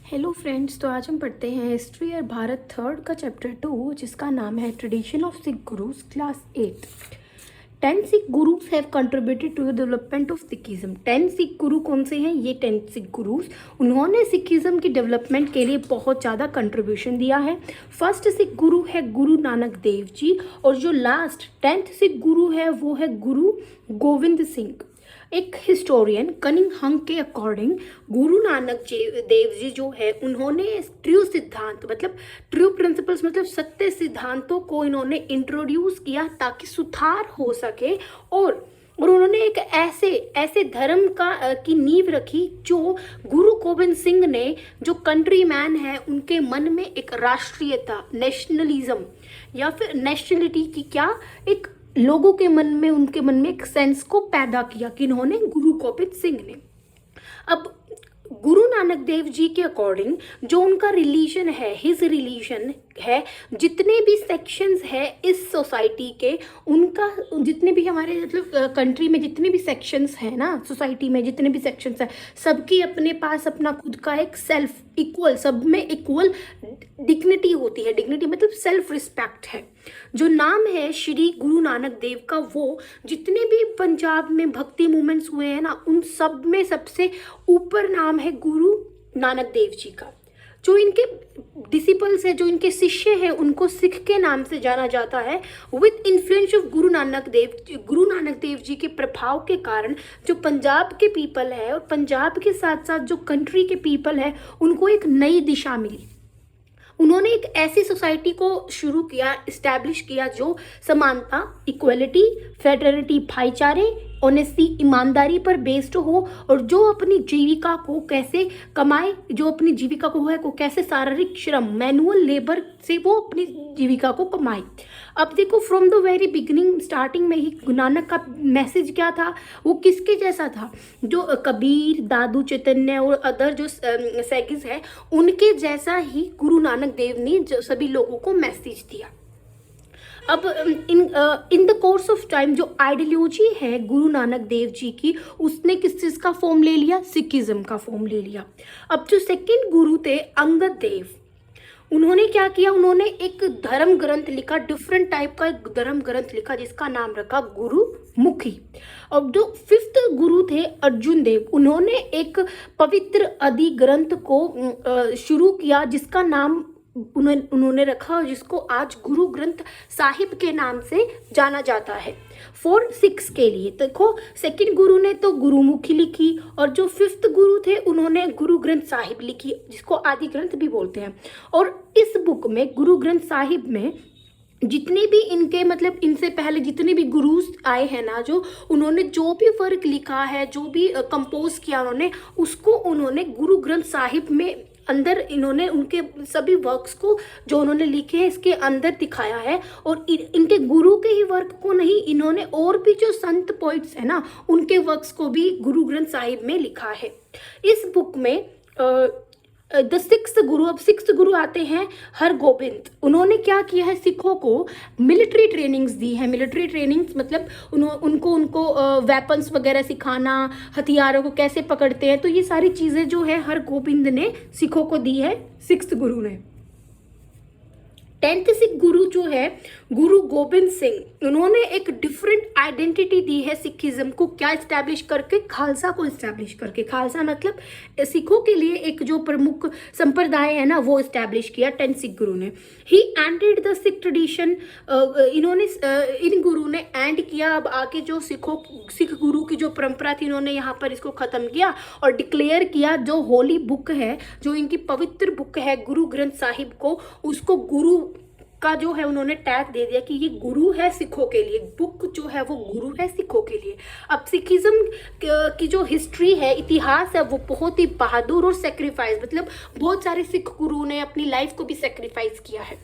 Hello friends, तो आज हम पढ़ते हैं हिस्ट्री और भारत थर्ड का चैप्टर 2 जिसका नाम है tradition of Sikh gurus class 8। 10 Sikh gurus have contributed to the development of Sikhism. 10 Sikh guru कौन से हैं? ये 10 सिख गुरुज, उन्होंने सिखिज्म की डेवलपमेंट के लिए बहुत ज़्यादा कंट्रीब्यूशन दिया है। फर्स्ट सिख गुरु है गुरु नानक देव जी, और जो लास्ट 10th सिख गुरु है वो है गुरु गोविंद सिंह। एक हिस्टोरियन कनिंग हंग के अकॉर्डिंग गुरु नानक देव जी जो है उन्होंने ट्रू सिद्धांत मतलब ट्रू प्रिंसिपल्स मतलब सत्य सिद्धांतों को इन्होंने इंट्रोड्यूस किया ताकि सुधार हो सके, और उन्होंने एक ऐसे धर्म की नींव रखी जो गुरु गोविंद सिंह ने, जो कंट्री मैन है, उनके मन में एक राष्ट्रीयता, नेशनलिज्म या फिर नेशनलिटी की एक लोगों के मन में, उनके मन में एक सेंस को पैदा किया कि इन्होंने गुरु गोविंद सिंह ने। अब गुरु नानक देव जी के अकॉर्डिंग जो उनका रिलीजन है, हिज रिलीजन है, जितने भी सेक्शंस है इस सोसाइटी के, उनका जितने भी हमारे मतलब कंट्री में जितने भी सेक्शंस है ना, सोसाइटी में जितने भी सेक्शंस है, सबकी अपने पास अपना खुद का एक सेल्फ इक्वल, सब में इक्वल डिग्निटी होती है। डिग्निटी मतलब सेल्फ रिस्पेक्ट है। जो नाम है श्री गुरु नानक देव का, वो जितने भी पंजाब में भक्ति मूवमेंट्स हुए हैं ना, उन सब में सबसे ऊपर नाम है गुरु नानक देव जी का। जो इनके डिसिपल्स है, जो इनके शिष्य हैं, उनको सिख के नाम से जाना जाता है। With influence of Guru Nanak Dev ji के प्रभाव के कारण जो पंजाब के पीपल है और पंजाब के साथ साथ जो कंट्री के पीपल है, उनको एक नई दिशा मिली। उन्होंने एक ऐसी सोसाइटी को शुरू किया, इस्टेब्लिश किया जो समानता, इक्वलिटी, फेडरलिटी, भाईचारे, ऑनेस्टी, ईमानदारी पर बेस्ड हो, और जो अपनी जीविका को कैसे कमाए, जो अपनी जीविका को है को कैसे शारीरिक श्रम, मैनुअल लेबर से वो अपनी जीविका को कमाए। अब देखो, from the very beginning, starting में ही गुरु नानक का मैसेज क्या था? वो किसके जैसा था? जो कबीर, दादू चितन्य और अदर जो सैगिस है, उनके जैसा ही गुरु नानक देव ने सभी लोगों को मैसेज दिया। अब in the course of time जो आइडियोलॉजी है गुरु नानक देव जी की, उसने किस चीज़ का फॉर्म ले लिया? सिखिज्म का फॉर्म ले लिया। अब जो सेकंड गुरु थे अंगद देव, उन्होंने क्या किया? उन्होंने एक धर्म ग्रंथ लिखा, डिफरेंट टाइप का एक धर्म ग्रंथ लिखा जिसका नाम रखा गुरुमुखी। अब जो फिफ्थ गुरु थे अर्जुन देव, उन्होंने एक पवित्र आदि ग्रंथ को शुरू किया जिसका नाम उन्होंने रखा, जिसको आज गुरु ग्रंथ साहिब के नाम से जाना जाता है। 4 6 के लिए देखो, सेकंड गुरु ने तो गुरुमुखी लिखी, और जो फिफ्थ गुरु थे उन्होंने गुरु ग्रंथ साहिब लिखी, जिसको आदि ग्रंथ भी बोलते हैं। और इस बुक में, गुरु ग्रंथ साहिब में, जितने भी इनके मतलब इनसे पहले जितने भी गुरुज आए हैं ना, जो उन्होंने जो भी वर्क लिखा है, जो भी कंपोज किया उन्होंने, उसको उन्होंने गुरु ग्रंथ साहिब में अंदर इन्होंने उनके सभी वर्क्स को जो उन्होंने लिखे हैं इसके अंदर दिखाया है। और इनके गुरु के ही वर्क को नहीं, इन्होंने और भी जो संत पोइट्स है ना, उनके वर्क्स को भी गुरु ग्रंथ साहिब में लिखा है। इस बुक में द सिक्स्थ गुरु, अब सिक्स्थ गुरु आते हैं हरगोबिंद। उन्होंने क्या किया है? सिखों को मिलिट्री ट्रेनिंग्स दी है। मिलिट्री ट्रेनिंग्स मतलब उनको वेपन्स वगैरह सिखाना, हथियारों को कैसे पकड़ते हैं, तो ये सारी चीज़ें जो है हरगोबिंद ने सिखों को दी है, सिक्स्थ गुरु ने। 10th सिख गुरु जो है गुरु गोविंद सिंह, उन्होंने एक डिफरेंट आइडेंटिटी दी है सिखिज्म को, क्या इस्टेब्लिश करके? खालसा को इस्टेब्लिश करके। खालसा मतलब सिखों के लिए एक जो प्रमुख संप्रदाय है ना, वो इस्टेब्लिश किया 10th सिख गुरु ने। ही एंडेड द सिख ट्रेडिशन, इन्होंने इन गुरु ने एंड किया। अब आगे जो सिख गुरु की जो परंपरा थी, इन्होंने यहाँ पर इसको खत्म किया और डिक्लेयर किया जो होली बुक है, जो इनकी पवित्र बुक है गुरु ग्रंथ साहिब को, उसको गुरु का जो है उन्होंने टैग दे दिया कि ये गुरु है सिखों के लिए, बुक जो है वो गुरु है सिखों के लिए। अब सिखिज्म की जो हिस्ट्री है, इतिहास है, वो बहुत ही बहादुर और सेक्रीफाइस, मतलब बहुत सारे सिख गुरु ने अपनी लाइफ को भी सेक्रीफाइस किया है।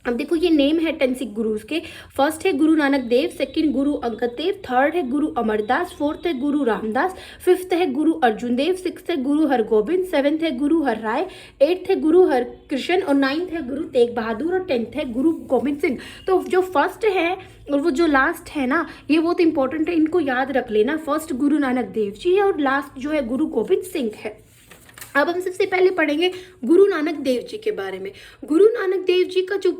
अब देखो, ये नेम है 10 सिख गुरुज के। फर्स्ट है गुरु नानक देव, सेकंड गुरु अंगद देव, थर्ड है गुरु अमरदास, फोर्थ है गुरु रामदास, फिफ्थ है गुरु अर्जुन देव, सिक्स्थ है गुरु हरगोबिंद, सेवेंथ है गुरु हरराय, एट्थ है गुरु हरकृष्ण, और 9th है गुरु तेग बहादुर, और 10th है गुरु गोविंद सिंह। तो जो फर्स्ट है और वो जो लास्ट है ना, ये बहुत इंपॉर्टेंट है, इनको याद रख लेना। फर्स्ट गुरु नानक देव जी है और लास्ट जो है गुरु गोविंद सिंह है। अब हम सबसे पहले पढ़ेंगे गुरु नानक देव जी के बारे में। गुरु नानक देव जी का जो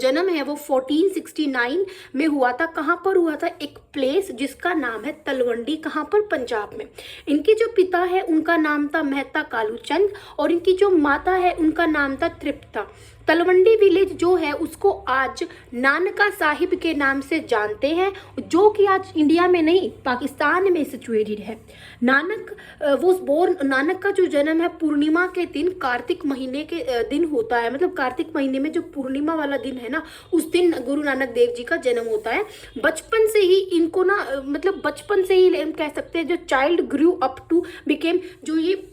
जन्म है वो 1469 में हुआ था। कहाँ पर हुआ था? एक प्लेस जिसका नाम है तलवंडी। कहाँ पर? पंजाब में। इनके जो पिता है उनका नाम था मेहता कालूचंद और इनकी जो माता है उनका नाम था तृप्ता। तलवंडी विलेज जो है उसको आज नानका साहिब के नाम से जानते हैं, जो कि आज इंडिया में नहीं पाकिस्तान में सिचुएटेड है। नानक का जो जन्म है पूर्णिमा के दिन, कार्तिक महीने के दिन होता है। मतलब कार्तिक महीने में जो पूर्णिमा वाला दिन है ना, उस दिन गुरु नानक देव जी का जन्म होता है। बचपन से ही इनको ना, मतलब बचपन से ही हम कह सकते हैं, जो child grew up to became, जो ये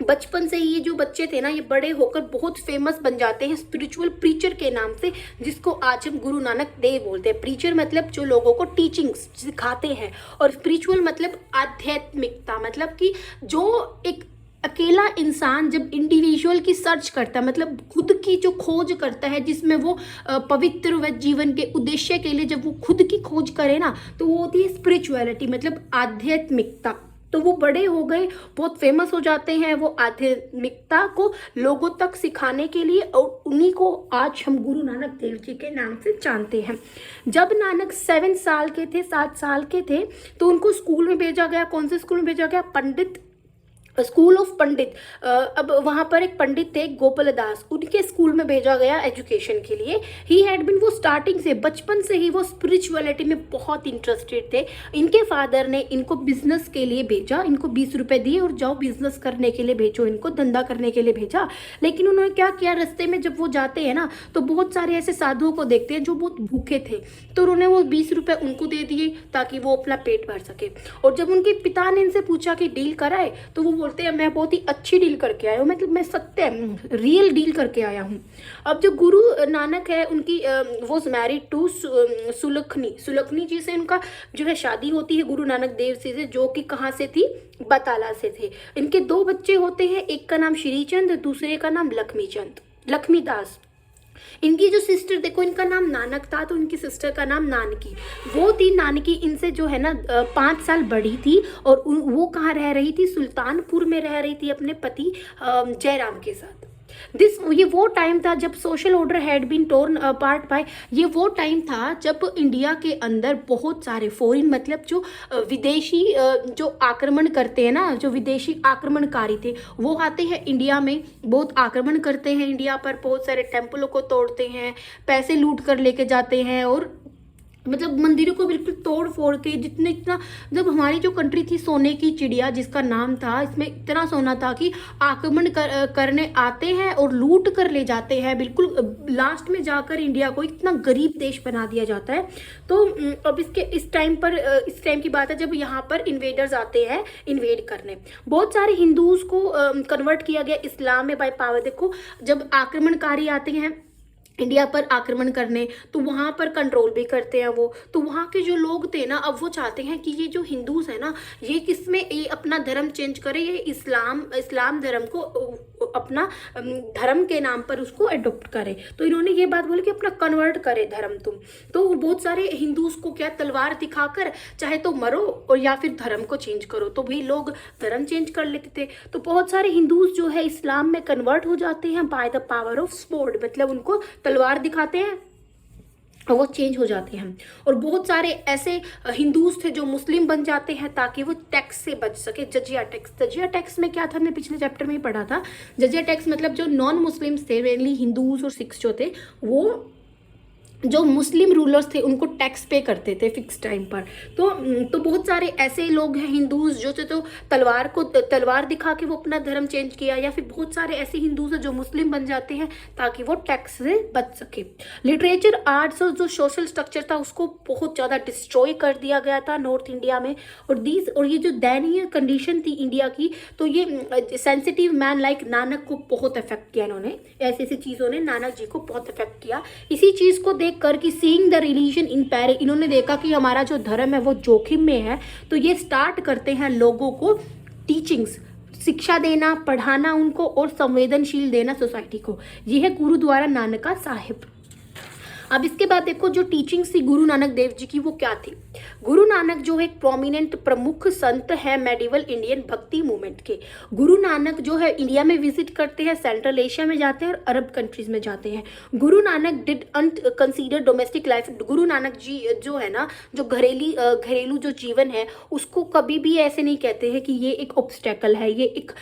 बचपन से ही ये जो बच्चे थे ना, ये बड़े होकर बहुत फेमस बन जाते हैं स्पिरिचुअल प्रीचर के नाम से, जिसको आज हम गुरु नानक देव बोलते हैं। प्रीचर मतलब जो लोगों को टीचिंग्स सिखाते हैं, और स्पिरिचुअल मतलब आध्यात्मिकता, मतलब कि जो एक अकेला इंसान जब इंडिविजुअल की सर्च करता है, मतलब खुद की जो खोज करता है, जिसमें वो पवित्र व जीवन के उद्देश्य के लिए जब वो खुद की खोज करे ना, तो वो होती है स्पिरिचुअलिटी, मतलब आध्यात्मिकता। तो वो बड़े हो गए, बहुत फेमस हो जाते हैं वो आध्यात्मिकता को लोगों तक सिखाने के लिए, और उन्हीं को आज हम गुरु नानक देव जी के नाम से जानते हैं। जब नानक 7 साल के थे, 7 साल के थे, तो उनको स्कूल में भेजा गया। कौन से स्कूल में भेजा गया? पंडित स्कूल ऑफ पंडित। अब वहाँ पर एक पंडित थे गोपाल दास, उनके स्कूल में भेजा गया एजुकेशन के लिए। ही हैड बिन, वो स्टार्टिंग से, बचपन से ही वो स्पिरिचुअलिटी में बहुत इंटरेस्टेड थे। इनके फादर ने इनको बिजनेस के लिए भेजा, इनको 20 रुपए दिए और जाओ बिजनेस करने के लिए भेजो, इनको धंधा करने के लिए भेजा। लेकिन उन्होंने क्या किया, रास्ते में जब वो जाते हैं ना, तो बहुत सारे ऐसे साधुओं को देखते हैं जो बहुत भूखे थे, तो उन्होंने वो 20 रुपए उनको दे दिए ताकि वो अपना पेट भर सके। और जब उनके पिता ने इनसे पूछा कि डील कराए, तो वो बोलते हैं मैं बहुत ही अच्छी डील करके आया हूँ, मतलब मैं सत्य रियल डील करके आया हूँ। अब जो गुरु नानक है उनकी वो मैरिड टू सुलखनी जी से उनका जो है शादी होती है गुरु नानक देव से, जो कि कहाँ से थी? बताला से थे। इनके 2 बच्चे होते हैं, एक का नाम श्रीचंद, दूसरे का नाम लक्ष्मीदास। इनकी जो सिस्टर, देखो इनका नाम नानक था तो इनकी सिस्टर का नाम नानकी। वो थी नानकी, इनसे जो है ना 5 साल बड़ी थी, और वो कहाँ रह रही थी? सुल्तानपुर में रह रही थी अपने पति जयराम के साथ। ये वो टाइम था जब social order had been torn apart by, ये वो टाइम था जब इंडिया के अंदर बहुत सारे फॉरेन, मतलब जो विदेशी जो आक्रमण करते हैं ना, जो विदेशी आक्रमणकारी थे, वो आते हैं इंडिया में, बहुत आक्रमण करते हैं इंडिया पर, बहुत सारे टेम्पलों को तोड़ते हैं, पैसे लूट कर लेके जाते हैं, और मतलब मंदिरों को बिल्कुल तोड़ फोड़ के, इतना जब हमारी जो कंट्री थी सोने की चिड़िया जिसका नाम था, इसमें इतना सोना था कि आक्रमण करने आते हैं और लूट कर ले जाते हैं, बिल्कुल लास्ट में जाकर इंडिया को इतना गरीब देश बना दिया जाता है। तो अब इस टाइम की बात है जब यहाँ पर इन्वेडर्स आते हैं इन्वेड करने। बहुत सारे हिंदूज को कन्वर्ट किया गया इस्लाम में बाय पावर। देखो जब आक्रमणकारी आते हैं इंडिया पर आक्रमण करने, तो वहाँ पर कंट्रोल भी करते हैं वो। तो वहाँ के जो लोग थे ना, अब वो चाहते हैं कि ये जो हिंदूज है ना, ये किसमें ये अपना धर्म चेंज करे, ये इस्लाम धर्म को अपना धर्म के नाम पर उसको एडॉप्ट करे। तो इन्होंने ये बात बोली कि अपना कन्वर्ट करे धर्म तुम। तो बहुत सारे हिंदूज को क्या, तलवार दिखाकर चाहे तो मरो और या फिर धर्म को चेंज करो, तो भाई लोग धर्म चेंज कर लेते थे। तो बहुत सारे हिंदूज जो है इस्लाम में कन्वर्ट हो जाते हैं by the power of sword, मतलब उनको तलवार दिखाते हैं और वो चेंज हो जाते हैं। और बहुत सारे ऐसे हिंदूज थे जो मुस्लिम बन जाते हैं ताकि वो टैक्स से बच सके। जजिया टैक्स में क्या था, हमने पिछले चैप्टर में ही पढ़ा था। जजिया टैक्स मतलब जो नॉन मुस्लिम्स थे, मेनली हिंदूज और सिख्स जो थे, वो जो मुस्लिम रूलर्स थे उनको टैक्स पे करते थे फिक्स टाइम पर। तो बहुत सारे ऐसे लोग हैं हिंदूज जो थे, तो तलवार दिखा के वो अपना धर्म चेंज किया, या फिर बहुत सारे ऐसे हिंदूज हैं जो मुस्लिम बन जाते हैं ताकि वो टैक्स से बच सके। लिटरेचर, आर्ट्स और जो सोशल स्ट्रक्चर था उसको बहुत ज़्यादा डिस्ट्रॉय कर दिया गया था नॉर्थ इंडिया में। और ये जो दयनीय कंडीशन थी इंडिया की, तो ये सेंसिटिव मैन लाइक नानक को बहुत अफेक्ट किया। इन्होंने ऐसी चीज़ों ने नानक जी को बहुत अफेक्ट किया। इसी चीज़ को कर कि seeing the religion in Paris, इन्होंने देखा कि हमारा जो धर्म है वो जोखिम में है, तो ये स्टार्ट करते हैं लोगों को टीचिंग्स, शिक्षा देना, पढ़ाना उनको, और संवेदनशील देना सोसाइटी को। ये है गुरुद्वारा नानका साहिब। अब इसके बाद देखो जो टीचिंग थी गुरु नानक देव जी की वो क्या थी। गुरु नानक जो है एक प्रोमिनेंट प्रमुख संत है मेडिवल इंडियन भक्ति मूवमेंट के। गुरु नानक जो है इंडिया में विजिट करते हैं, सेंट्रल एशिया में जाते हैं और अरब कंट्रीज में जाते हैं। Guru Nanak did consider domestic life. Guru Nanak ji जो है ना, जो घरेलू जो जीवन है उसको कभी भी ऐसे नहीं कहते हैं कि ये एक ऑब्स्टेकल है, ये एक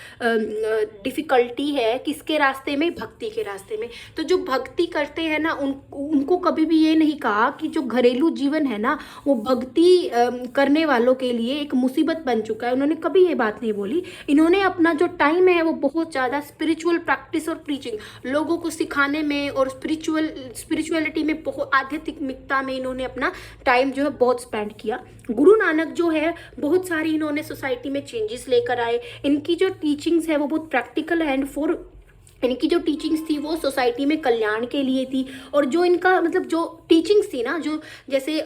डिफिकल्टी है किसके रास्ते में, भक्ति के रास्ते में। तो जो भक्ति करते हैं ना उनको कभी भी ये नहीं कहा कि जो घरेलू जीवन है ना वो भक्ति करने वालों के लिए एक मुसीबत बन चुका है। उन्होंने कभी ये बात नहीं बोली। इन्होंने अपना जो टाइम है वो बहुत ज़्यादा स्पिरिचुअल प्रैक्टिस और प्रीचिंग, लोगों को सिखाने में और स्पिरिचुअलिटी में, बहुत आध्यात्मिकता में इन्होंने अपना टाइम जो है बहुत स्पेंड किया। गुरु नानक जो है बहुत सारी इन्होंने सोसाइटी में चेंजेस लेकर आए। इनकी जो टीचिंग्स है वो बहुत प्रैक्टिकल एंड इनकी जो टीचिंग्स थी वो सोसाइटी में कल्याण के लिए थी। और जो इनका मतलब जो टीचिंग्स थी ना, जो जैसे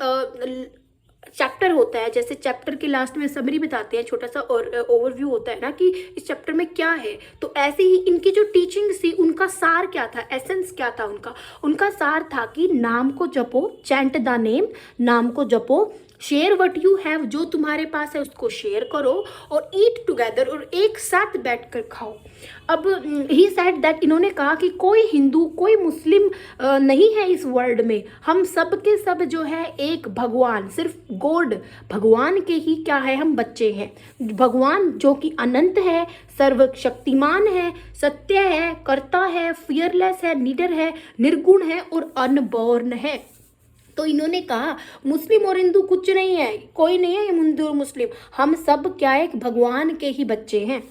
चैप्टर होता है, जैसे चैप्टर के लास्ट में समरी बताते हैं, छोटा सा और ओवरव्यू होता है ना कि इस चैप्टर में क्या है, तो ऐसे ही इनकी जो टीचिंग्स थी उनका सार क्या था, एसेंस क्या था उनका सार था कि नाम को जपो, चैंट द नेम, नाम को जपो, शेयर वट यू हैव, जो तुम्हारे पास है उसको शेयर करो, और ईट टुगेदर, और एक साथ बैठकर खाओ। अब ही सेड दैट, इन्होंने कहा कि कोई हिंदू कोई मुस्लिम नहीं है इस वर्ल्ड में, हम सब के सब जो है एक भगवान, सिर्फ गॉड भगवान के ही क्या है, हम बच्चे हैं। भगवान जो कि अनंत है, सर्वशक्तिमान है, सत्य है, कर्ता है, फियरलेस है, निडर है, निर्गुण है और अनबॉर्न है। तो इन्होंने कहा मुस्लिम और हिंदू कुछ नहीं है, कोई नहीं है हिंदू और मुस्लिम, हम सब क्या है, भगवान के ही बच्चे हैं।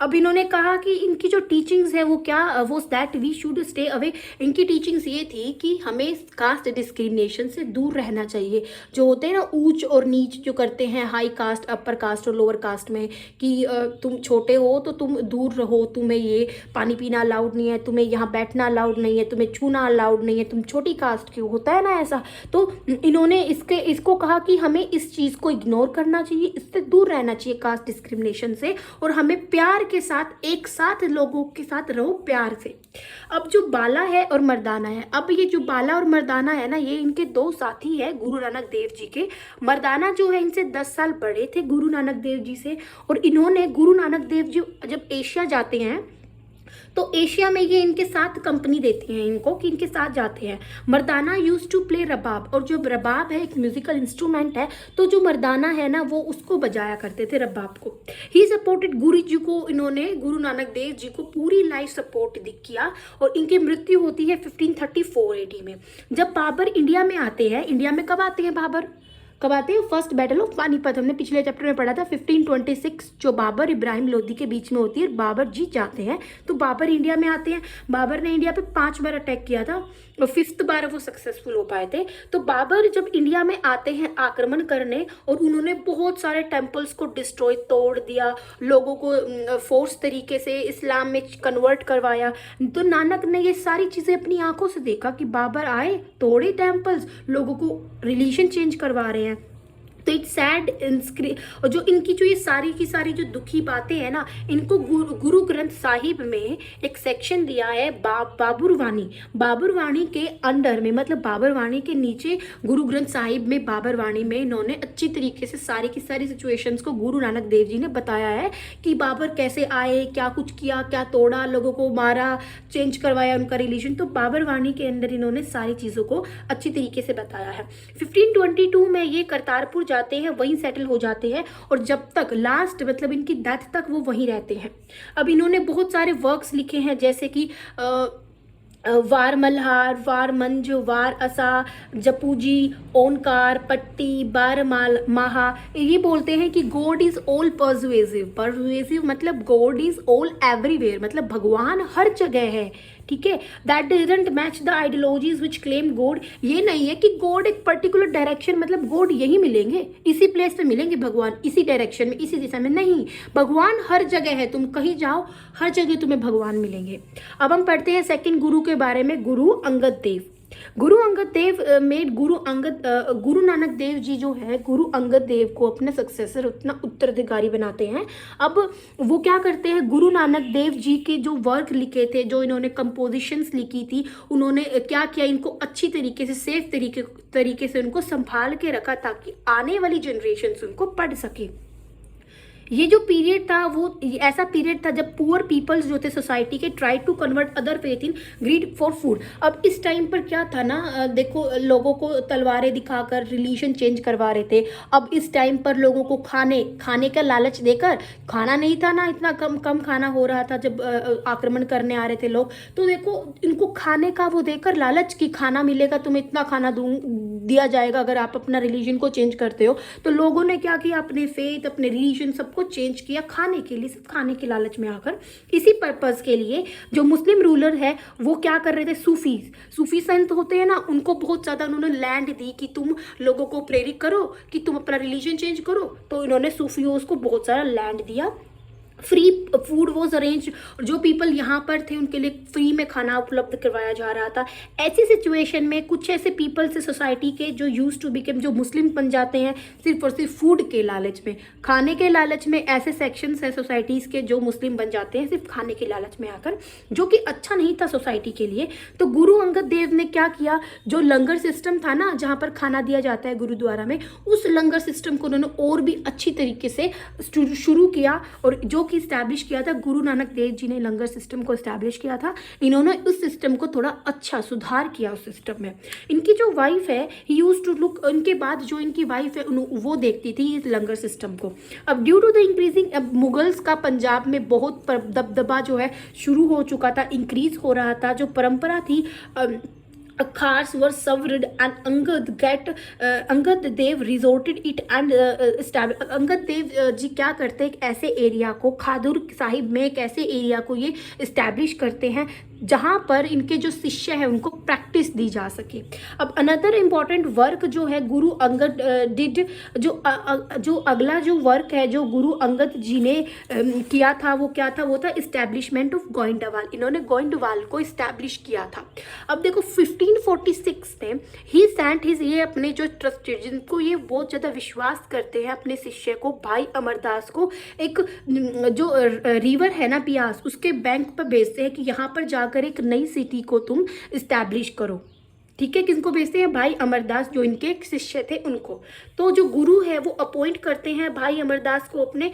अब इन्होंने कहा कि इनकी जो टीचिंग्स है वो क्या, वो that we should stay away. इनकी टीचिंग्स ये थी कि हमें कास्ट डिस्क्रिमिनेशन से दूर रहना चाहिए। जो होते हैं ना ऊंच और नीच जो करते हैं, हाई कास्ट, अपर कास्ट और लोअर कास्ट में, कि तुम छोटे हो तो तुम दूर रहो, तुम्हें ये पानी पीना अलाउड नहीं है, तुम्हें यहाँ बैठना अलाउड नहीं है, तुम्हें छूना अलाउड नहीं है, तुम छोटी कास्ट क्यों, होता है ना ऐसा। तो इन्होंने इसको कहा कि हमें इस चीज़ को इग्नोर करना चाहिए, इससे दूर रहना चाहिए कास्ट डिस्क्रिमिनेशन से, और हमें प्यार के साथ एक साथ लोगों के साथ रहो प्यार से। अब जो बाला है और मर्दाना है, अब ये जो बाला और मर्दाना है ना, ये इनके दो साथी है गुरु नानक देव जी के। मर्दाना जो है इनसे 10 साल बड़े थे गुरु नानक देव जी से, और इन्होंने गुरु नानक देव जी जब एशिया जाते हैं तो एशिया में ये इनके साथ कंपनी देती हैं इनको, कि इनके साथ जाते हैं। मर्दाना यूज टू प्ले रबाब, और जो रबाब है एक म्यूजिकल इंस्ट्रूमेंट है, तो जो मर्दाना है ना वो उसको बजाया करते थे, रबाब को। ही सपोर्टेड गुरु जी को, इन्होंने गुरु नानक देव जी को पूरी लाइफ सपोर्ट किया, और इनकी मृत्यु होती है 1534 AD में। जब बाबर इंडिया में आते हैं, इंडिया में कब आते हैं बाबर, कब आते हैं, फर्स्ट बैटल ऑफ पानीपत, हमने पिछले चैप्टर में पढ़ा था 1526, जो बाबर इब्राहिम लोदी के बीच में होती है, बाबर जीत जाते हैं। तो बाबर इंडिया में आते हैं। बाबर ने इंडिया पे 5 बार अटैक किया था और 5th बार वो सक्सेसफुल हो पाए थे। तो बाबर जब इंडिया में आते हैं आक्रमण करने, और उन्होंने बहुत सारे टेम्पल्स को डिस्ट्रॉय, तोड़ दिया, लोगों को फोर्स तरीके से इस्लाम में कन्वर्ट करवाया। तो नानक ने ये सारी चीज़ें अपनी आंखों से देखा कि बाबर आए, तोड़े टेम्पल्स, लोगों को रिलीजन चेंज करवा रहे हैं। तो इट्स सैड और जो इनकी जो ये सारी की सारी जो दुखी बातें हैं ना, इनको गुरु ग्रंथ साहिब में एक सेक्शन दिया है बाबरवाणी। बाबरवाणी के अंडर में, मतलब बाबरवाणी के नीचे गुरु ग्रंथ साहिब में, बाबरवाणी में इन्होंने अच्छी तरीके से सारी की सारी सिचुएशंस को गुरु नानक देव जी ने बताया है कि बाबर कैसे आए, क्या कुछ किया, क्या तोड़ा, लोगों को मारा, चेंज करवाया उनका रिलीजन। तो बाबरवाणी के अंदर इन्होंने सारी चीज़ों को अच्छी तरीके से बताया है। 1522 में ये करतारपुर जाते हैं, वहीं सेटल हो जाते हैं, और जब तक लास्ट मतलब इनकी डेथ तक वो वहीं रहते हैं। अब इन्होंने बहुत सारे वर्क्स लिखे हैं, जैसे कि वार मल्हार, वार मंज, वार असा, जपूजी, ओंकार, पट्टी, बार माहा। ये बोलते हैं कि God is all persuasive. Persuasive मतलब गॉड इज ऑल एवरीवेयर, मतलब भगवान हर जगह है, ठीक है। That doesn't match the ideologies which claim God. ये नहीं है कि गॉड एक पर्टिकुलर डायरेक्शन, मतलब गॉड यही मिलेंगे, इसी प्लेस पे मिलेंगे भगवान, इसी डायरेक्शन में, इसी दिशा में, नहीं। भगवान हर जगह है, तुम कहीं जाओ हर जगह तुम्हें भगवान मिलेंगे। अब हम पढ़ते हैं सेकंड गुरु के बारे में, गुरु अंगद देव। गुरु अंगद देव मेड गुरु नानक देव जी जो है गुरु अंगद देव को अपने सक्सेसर, अपना उत्तराधिकारी बनाते हैं। अब वो क्या करते हैं, गुरु नानक देव जी के जो वर्क लिखे थे, जो इन्होंने कंपोजिशंस लिखी थी, उन्होंने क्या किया, इनको अच्छी तरीके से सेफ तरीके से उनको संभाल के रखा ताकि आने वाली जनरेशन उनको पढ़ सके। ये जो पीरियड था वो ऐसा पीरियड था जब पुअर पीपल्स जो थे सोसाइटी के try to convert other faith in greed for food. अब इस टाइम पर क्या था ना, देखो लोगों को तलवारें दिखाकर रिलीजन चेंज करवा रहे थे। अब इस टाइम पर लोगों को खाने का लालच देकर, खाना नहीं था ना, इतना कम खाना हो रहा था जब आक्रमण करने आ रहे थे लोग, तो देखो इनको खाने का वो देकर लालच कि खाना मिलेगा, तुम्हें इतना खाना दिया जाएगा अगर आप अपना रिलीजन को चेंज करते हो। तो लोगों ने क्या किया, अपने फेथ, अपने रिलीजन सबको चेंज किया खाने के लिए, सिर्फ खाने के लालच में आकर। इसी पर्पस के लिए जो मुस्लिम रूलर है वो क्या कर रहे थे, सूफी संत होते हैं ना, उनको बहुत ज्यादा उन्होंने लैंड दी कि तुम लोगों को प्रेरित करो कि तुम अपना रिलीजन चेंज करो। तो इन्होंने सूफियों को बहुत सारा लैंड दिया। फ्री फूड वॉज अरेंज, जो पीपल यहाँ पर थे उनके लिए फ्री में खाना उपलब्ध करवाया जा रहा था। ऐसी सिचुएशन में कुछ ऐसे पीपल से सोसाइटी के जो यूज टू बिकम, जो मुस्लिम बन जाते हैं सिर्फ और सिर्फ फूड के लालच में, खाने के लालच में। ऐसे सेक्शंस है सोसाइटीज़ के जो मुस्लिम बन जाते हैं सिर्फ खाने के लालच में आकर, जो कि अच्छा नहीं था सोसाइटी के लिए। तो गुरु अंगद देव ने क्या किया, जो लंगर सिस्टम था ना जहाँ पर खाना दिया जाता है गुरुद्वारा में, उस लंगर सिस्टम को उन्होंने और भी अच्छी तरीके से शुरू किया, और जो इस्टेब्लिश किया था गुरु नानक देव जी ने लंगर सिस्टम को इस्टेब्लिश किया था। इन्होंने उस सिस्टम को थोड़ा अच्छा सुधार किया उस सिस्टम में। इनकी जो वाइफ है ही यूज्ड टू लुक, इनके बाद जो इनकी वाइफ है वो देखती थी इस लंगर सिस्टम को। अब ड्यू टू द इंक्रीजिंग, अब मुगल्स का पंजाब में बहुत दबदबा जो है शुरू हो चुका था, इंक्रीज हो रहा था। जो परंपरा थी Khars were severed and Angad Dev resorted it and established। Angad Dev ji क्या करते हैं, एक ऐसे एरिया को, खादुर साहिब में एक ऐसे एरिया को ये इस्टेब्लिश करते हैं जहाँ पर इनके जो शिष्य हैं उनको प्रैक्टिस दी जा सके। अब अनदर इम्पॉर्टेंट वर्क जो है गुरु अंगद डिड, जो अगला जो वर्क है जो गुरु अंगद जी ने किया था वो क्या था, वो था इस्टेब्लिशमेंट ऑफ गोइंडावाल। इन्होंने गोइंडवाल को इस्टेब्लिश किया था। अब देखो 1546 में ही सेंट हिज, ये अपने जो ट्रस्टेड, जिनको ये बहुत ज़्यादा विश्वास करते हैं अपने शिष्य को, भाई अमरदास को, एक जो रिवर है ना बियास, उसके बैंक पर भेजते हैं कि यहाँ पर जाकर एक नई सिटी को तुम इस्टेब्लिश करो। ठीक है, किसको भेजते हैं, भाई अमरदास जो इनके एक शिष्य थे उनको। तो जो गुरु है वो अपॉइंट करते हैं भाई अमरदास को अपने,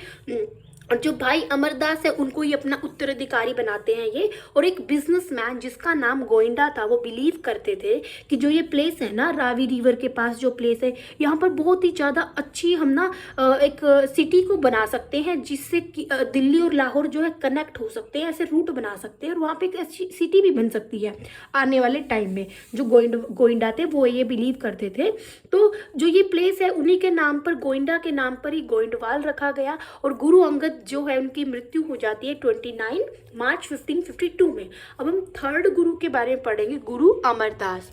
और जो भाई अमरदास है उनको ये अपना उत्तराधिकारी बनाते हैं ये। और एक बिजनेसमैन जिसका नाम गोइंडा था, वो बिलीव करते थे कि जो ये प्लेस है ना रावी रिवर के पास जो प्लेस है, यहाँ पर बहुत ही ज़्यादा अच्छी हम ना एक सिटी को बना सकते हैं जिससे दिल्ली और लाहौर जो है कनेक्ट हो सकते हैं, ऐसे रूट बना सकते हैं और वहाँ पे एक अच्छी सिटी भी बन सकती है आने वाले टाइम में। जो गोइंडा थे वो ये बिलीव करते थे। तो जो ये प्लेस है उन्हीं के नाम पर, गोइंडा के नाम पर ही गोइंडवाल रखा गया। और गुरु अंगद जो है उनकी मृत्यु हो जाती है 29 मार्च 1552 में। अब हम थर्ड गुरु के बारे में पढ़ेंगे, गुरु अमरदास।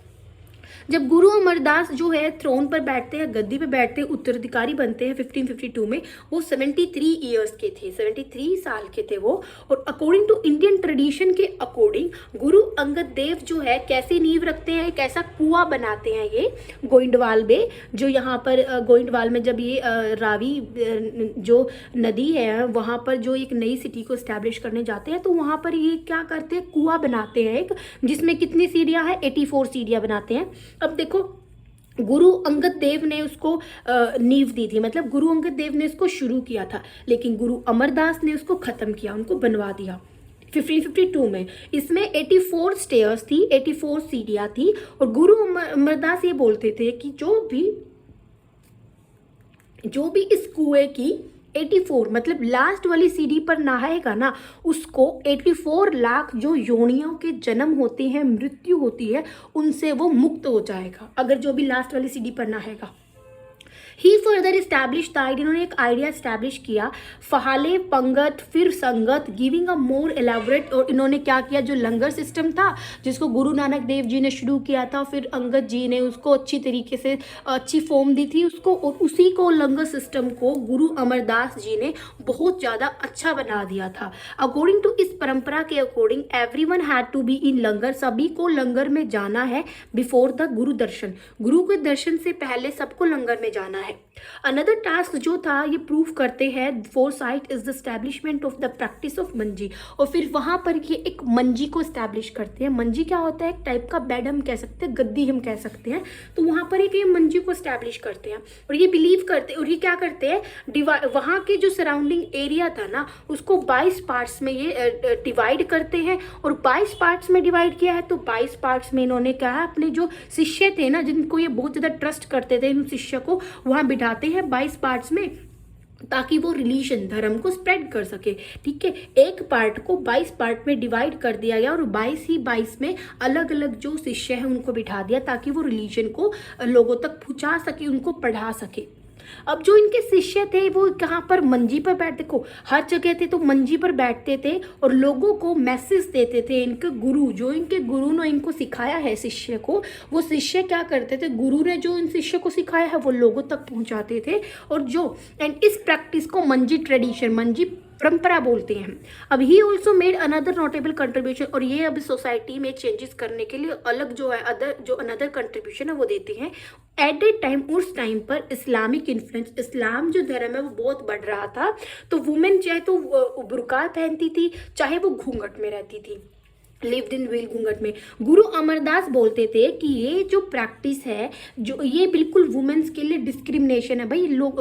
जब गुरु अमरदास जो है थ्रोन पर बैठते हैं, गद्दी पे बैठते हैं, उत्तराधिकारी बनते हैं 1552 में, वो 73 ईयर्स के थे, 73 साल के थे वो। और अकॉर्डिंग टू इंडियन ट्रेडिशन के अकॉर्डिंग गुरु अंगद देव जो है कैसे नींव रखते हैं, एक ऐसा कुआं बनाते हैं ये गोइंडवाल में, जो यहाँ पर गोइंडवाल में जब ये रावी जो नदी है वहाँ पर जो एक नई सिटी को इस्टेब्लिश करने जाते हैं, तो वहाँ पर ये क्या करते हैं, कुआं बनाते हैं एक, जिसमें कितनी सीढ़ियाँ हैं, 84 सीढ़ियाँ बनाते हैं। अब देखो गुरु अंगद देव ने उसको नींव दी थी, मतलब गुरु अंगद देव ने इसको शुरू किया था, लेकिन गुरु अमरदास ने उसको ख़त्म किया, उनको बनवा दिया 1552 में। इसमें 84 स्टेयर्स थी, 84 सीढ़ियाँ थी। और गुरु अमरदास ये बोलते थे कि जो भी इस कुएं की 84 मतलब लास्ट वाली सीढ़ी पर नहाएगा ना, उसको 84 लाख जो योनियों के जन्म होते हैं, मृत्यु होती है, उनसे वो मुक्त हो जाएगा, अगर जो भी लास्ट वाली सीढ़ी पर नहाएगा। ही फर्दर इस्टेब्लिश द आइडिया, इन्होंने एक आइडिया इस्टेब्लिश किया, फहाले पंगत फिर संगत, गिविंग अ मोर एलाबोरेट। और इन्होंने क्या किया, जो लंगर सिस्टम था जिसको गुरु नानक देव जी ने शुरू किया था, फिर अंगद जी ने उसको अच्छी तरीके से अच्छी फॉर्म दी थी उसको, और उसी को लंगर सिस्टम को गुरु अमरदास जी ने बहुत ज़्यादा अच्छा बना दिया था। अकॉर्डिंग टू इस परंपरा के according everyone had to be in langar, सभी को लंगर में जाना है बिफोर द गुरु दर्शन, गुरु के दर्शन से पहले सबको लंगर में जाना है। अनदर टास्क जो था ये प्रूव करते हैं four site is the establishment of the practice of मंजी, और फिर वहां पर ये एक मंजी को एस्टैब्लिश करते हैं। मंजी क्या होता है, एक टाइप का बेड हम कह सकते हैं, गद्दी हम कह सकते हैं। तो वहां पर एक ये मंजी को एस्टैब्लिश करते हैं, और ये बिलीव करते हैं, और ये क्या करते हैं, वहां के जो सराउंडिंग एरिया था ना उसको 22 पार्ट्स में ये डिवाइड करते हैं, और 22 पार्ट्स में डिवाइड किया है। तो 22 पार्ट्स में इन्होंने कहा अपने जो शिष्य थे ना, जिनको ये बहुत ज़्यादा ट्रस्ट करते थे, इन शिष्य को वहाँ बिठाते हैं 22 पार्ट्स में, ताकि वो रिलीजन धर्म को स्प्रेड कर सके। ठीक है, एक पार्ट को 22 पार्ट में डिवाइड कर दिया गया, और 22 में अलग अलग जो शिष्य हैं उनको बिठा दिया, ताकि वो रिलीजन को लोगों तक पहुंचा सके, उनको पढ़ा सके। अब जो इनके शिष्य थे वो कहाँ पर, मंजी पर बैठ, देखो हर जगह थे तो मंजी पर बैठते थे और लोगों को मैसेज देते थे। इनके गुरु, जो इनके गुरु ने इनको सिखाया है शिष्य को, वो शिष्य क्या करते थे, गुरु ने जो इन शिष्य को सिखाया है वो लोगों तक पहुंचाते थे। और जो एंड इस प्रैक्टिस को मंजी ट्रेडिशन, मंजी परंपरा बोलते हैं। अब he also made another notable contribution, और ये अब सोसाइटी में चेंजेस करने के लिए अलग जो है अनदर कंट्रीब्यूशन है वो देते हैं। एट ए टाइम, उस टाइम पर इस्लामिक इन्फ्लुएंस, इस्लाम जो धर्म है वो बहुत बढ़ रहा था। तो वुमेन चाहे तो बुर्का पहनती थी, चाहे वो घूंघट में रहती थी, लिव्ड इन वेल घूंघट में। गुरु अमरदास बोलते थे कि ये जो प्रैक्टिस है, जो ये बिल्कुल वुमेन्स के लिए डिस्क्रिमिनेशन है। भाई लोग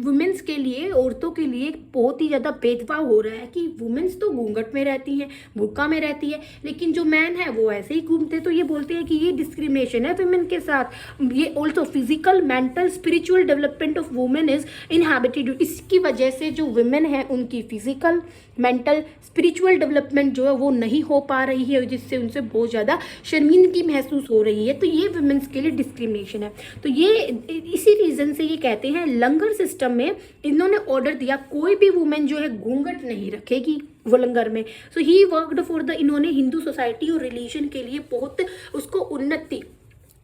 वुमेन्स के लिए, औरतों के लिए बहुत ही ज़्यादा भेदभाव हो रहा है कि वुमेन्स तो घूंघट में रहती हैं, बुर्का में रहती है, लेकिन जो मैन है वो ऐसे ही घूमते। तो ये बोलते हैं कि ये डिस्क्रिमिनेशन है वुमेन के साथ। ये also physical, mental, spiritual development of women is inhabited. इसकी वजह से जो वुमेन है उनकी फिजिकल, मेंटल, स्पिरिचुअल डेवलपमेंट जो है वो नहीं हो पा रही है, जिससे उनसे बहुत ज़्यादा शर्मिंदगी महसूस हो रही है। तो ये वुमेन्स के लिए डिस्क्रिमिनेशन है। तो ये इसी रीज़न से ये कहते हैं लंगर सिस्टम में इन्होंने ऑर्डर दिया कोई भी वुमेन जो है घूंघट नहीं रखेगी वो लंगर में। सो ही वर्कड फॉर द, इन्होंने हिंदू सोसाइटी और रिलीजन के लिए बहुत उसको उन्नति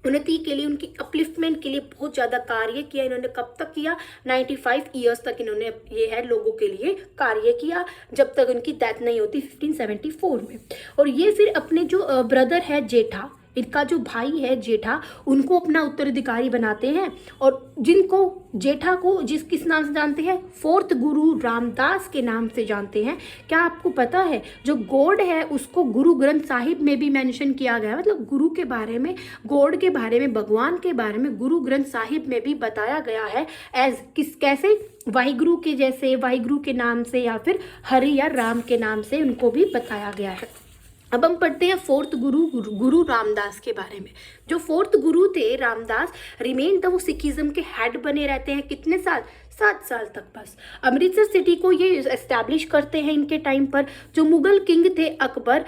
के लिए, उनकी अपलिफ्टमेंट के लिए बहुत ज़्यादा कार्य किया। इन्होंने कब तक किया, 95 ईयर्स तक इन्होंने ये है लोगों के लिए कार्य किया, जब तक उनकी डेथ नहीं होती 1574 में। और ये फिर अपने जो ब्रदर है जेठा, इनका जो भाई है जेठा, उनको अपना उत्तराधिकारी बनाते हैं। और जिनको जेठा को किस नाम से जानते हैं, फोर्थ गुरु रामदास के नाम से जानते हैं। क्या आपको पता है जो गॉड है उसको गुरु ग्रंथ साहिब में भी मेंशन किया गया है, मतलब गुरु के बारे में, गॉड के बारे में, भगवान के बारे में गुरु ग्रंथ साहिब में भी बताया गया है एज कैसे, वाहिगुरु के जैसे, वाहिगुरु के नाम से, या फिर हरि या राम के नाम से उनको भी बताया गया है। अब हम पढ़ते हैं फोर्थ गुरु रामदास के बारे में। जो फोर्थ गुरु थे रामदास, रिमेन द, वो सिखिज्म के हेड बने रहते हैं कितने साल, 7 साल तक बस। अमृतसर सिटी को ये एस्टैब्लिश करते हैं इनके टाइम पर। जो मुगल किंग थे अकबर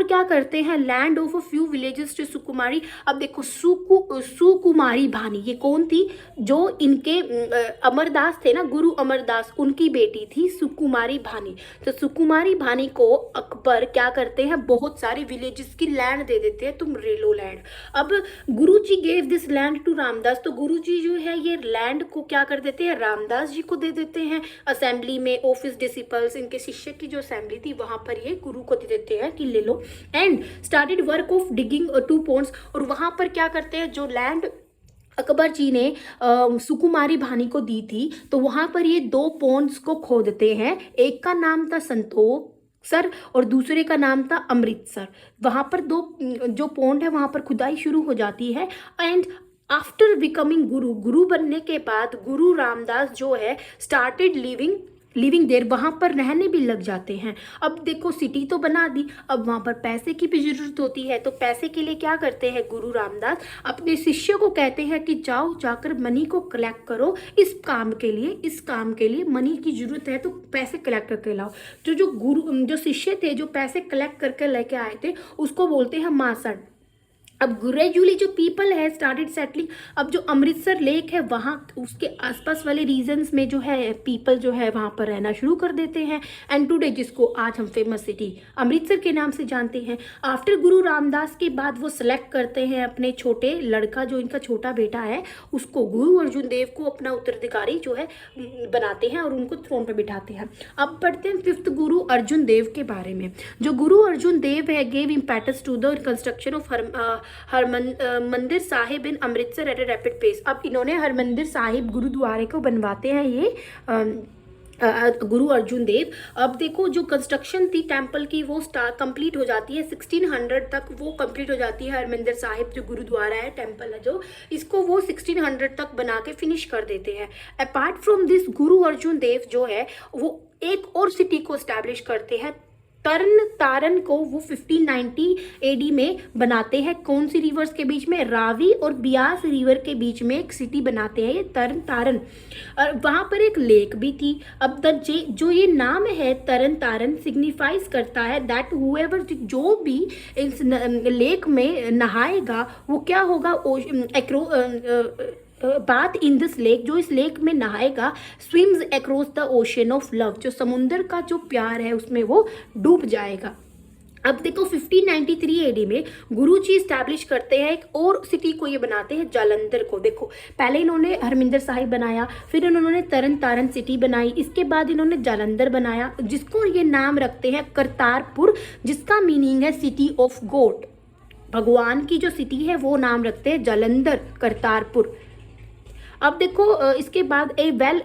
क्या करते हैं, land of a few villages to सुकुमारी। अब देखो सुकुमारी भानी, ये कौन थी, जो इनके अमरदास थे ना, गुरु अमरदास, उनकी बेटी थी सुकुमारी भानी। तो सुकुमारी भानी को अकबर क्या करते हैं, बहुत सारे विलेजेस की लैंड दे देते हैं, तुम ले लो लैंड। अब guru ji gave this land to Ramdas, तो गुरु जी जो है ये लैंड को क्या कर देते हैं, रामदास जी को दे देते हैं। असेंबली में ऑफिस डिसिपल्स, इनके शिष्य की जो असेंबली थी वहां पर ये गुरु को दे देते हैं कि ले लो। And started work of digging 2 ponds, और वहां पर क्या करते हैं, जो लैंड अकबर जी ने सुकुमारी भानी को दी थी, तो वहां पर ये 2 ponds को खोदते हैं। एक का नाम था संतोख सर और दूसरे का नाम था अमृतसर। वहां पर 2 जो पॉन्ड है वहां पर खुदाई शुरू हो जाती है। एंड आफ्टर बिकमिंग गुरु बनने के बाद गुरु रामदास जो है स्टार्टेड लिविंग देर, वहाँ पर रहने भी लग जाते हैं। अब देखो सिटी तो बना दी, अब वहाँ पर पैसे की भी जरूरत होती है। तो पैसे के लिए क्या करते हैं गुरु रामदास, अपने शिष्य को कहते हैं कि जाओ जाकर मनी को कलेक्ट करो, इस काम के लिए मनी की जरूरत है, तो पैसे कलेक्ट करके लाओ। जो शिष्य थे जो पैसे कलेक्ट करके लेके आए थे उसको बोलते हैं मासड़। अब ग्रेजुअली जो पीपल है स्टार्टेड सेटलिंग, अब जो अमृतसर लेक है वहाँ उसके आसपास वाले रीजन्स में जो है पीपल जो है वहाँ पर रहना शुरू कर देते हैं। एंड टुडे जिसको आज हम फेमस सिटी अमृतसर के नाम से जानते हैं। आफ्टर गुरु रामदास के बाद वो सिलेक्ट करते हैं अपने छोटे लड़का, जो इनका छोटा बेटा है, उसको गुरु अर्जुन देव को अपना उत्तराधिकारी जो है बनाते हैं और उनको थ्रोन पर बिठाते हैं। अब पढ़ते हैं फिफ्थ गुरु अर्जुन देव के बारे में। जो गुरु अर्जुन देव है gave impetus to the construction of Harmandir Sahib in Amritsar at a rapid pace. अब इन्होंने हरमंदिर साहिब गुरुद्वारे को बनवाते हैं ये गुरु अर्जुन देव। अब देखो जो कंस्ट्रक्शन थी टेम्पल की वो कंप्लीट हो जाती है 1600 तक, वो कंप्लीट हो जाती है। हरमंदिर साहिब जो गुरुद्वारा है, टेम्पल है जो, इसको वो 1600 तक बना के फिनिश कर देते हैं। अपार्ट फ्रॉम दिस गुरु अर्जुन देव जो है वो एक और सिटी को स्टैब्लिश करते हैं, तरन तारन को वो 1590 एडी में बनाते हैं। कौन सी रिवर्स के बीच में? रावी और बियास रिवर के बीच में एक सिटी बनाते हैं ये तरन तारन, और वहाँ पर एक लेक भी थी। अब जो ये नाम है तरन तारन सिग्निफाइज करता है दैट हुएवर, जो भी इस लेक में नहाएगा वो क्या होगा, बात इन दिस लेक, जो इस लेक में नहाएगा, swims across the ocean of love, जो समुंदर का जो प्यार है उसमें वो डूब जाएगा। अब देखो 1593 एडी में गुरुजी स्टैब्लिश करते हैं एक और सिटी को, ये बनाते हैं जालंधर को। देखो पहले इन्होंने हरमिंदर साहिब बनाया, फिर इन्होंने तरन तारन सिटी बनाई, इसके बाद इन्होंने जालंधर बनाया, जिसको ये नाम रखते हैं करतारपुर, जिसका मीनिंग है सिटी ऑफ गॉड, भगवान की जो सिटी है वो नाम रखते हैं जालंधर, करतारपुर। अब देखो इसके बाद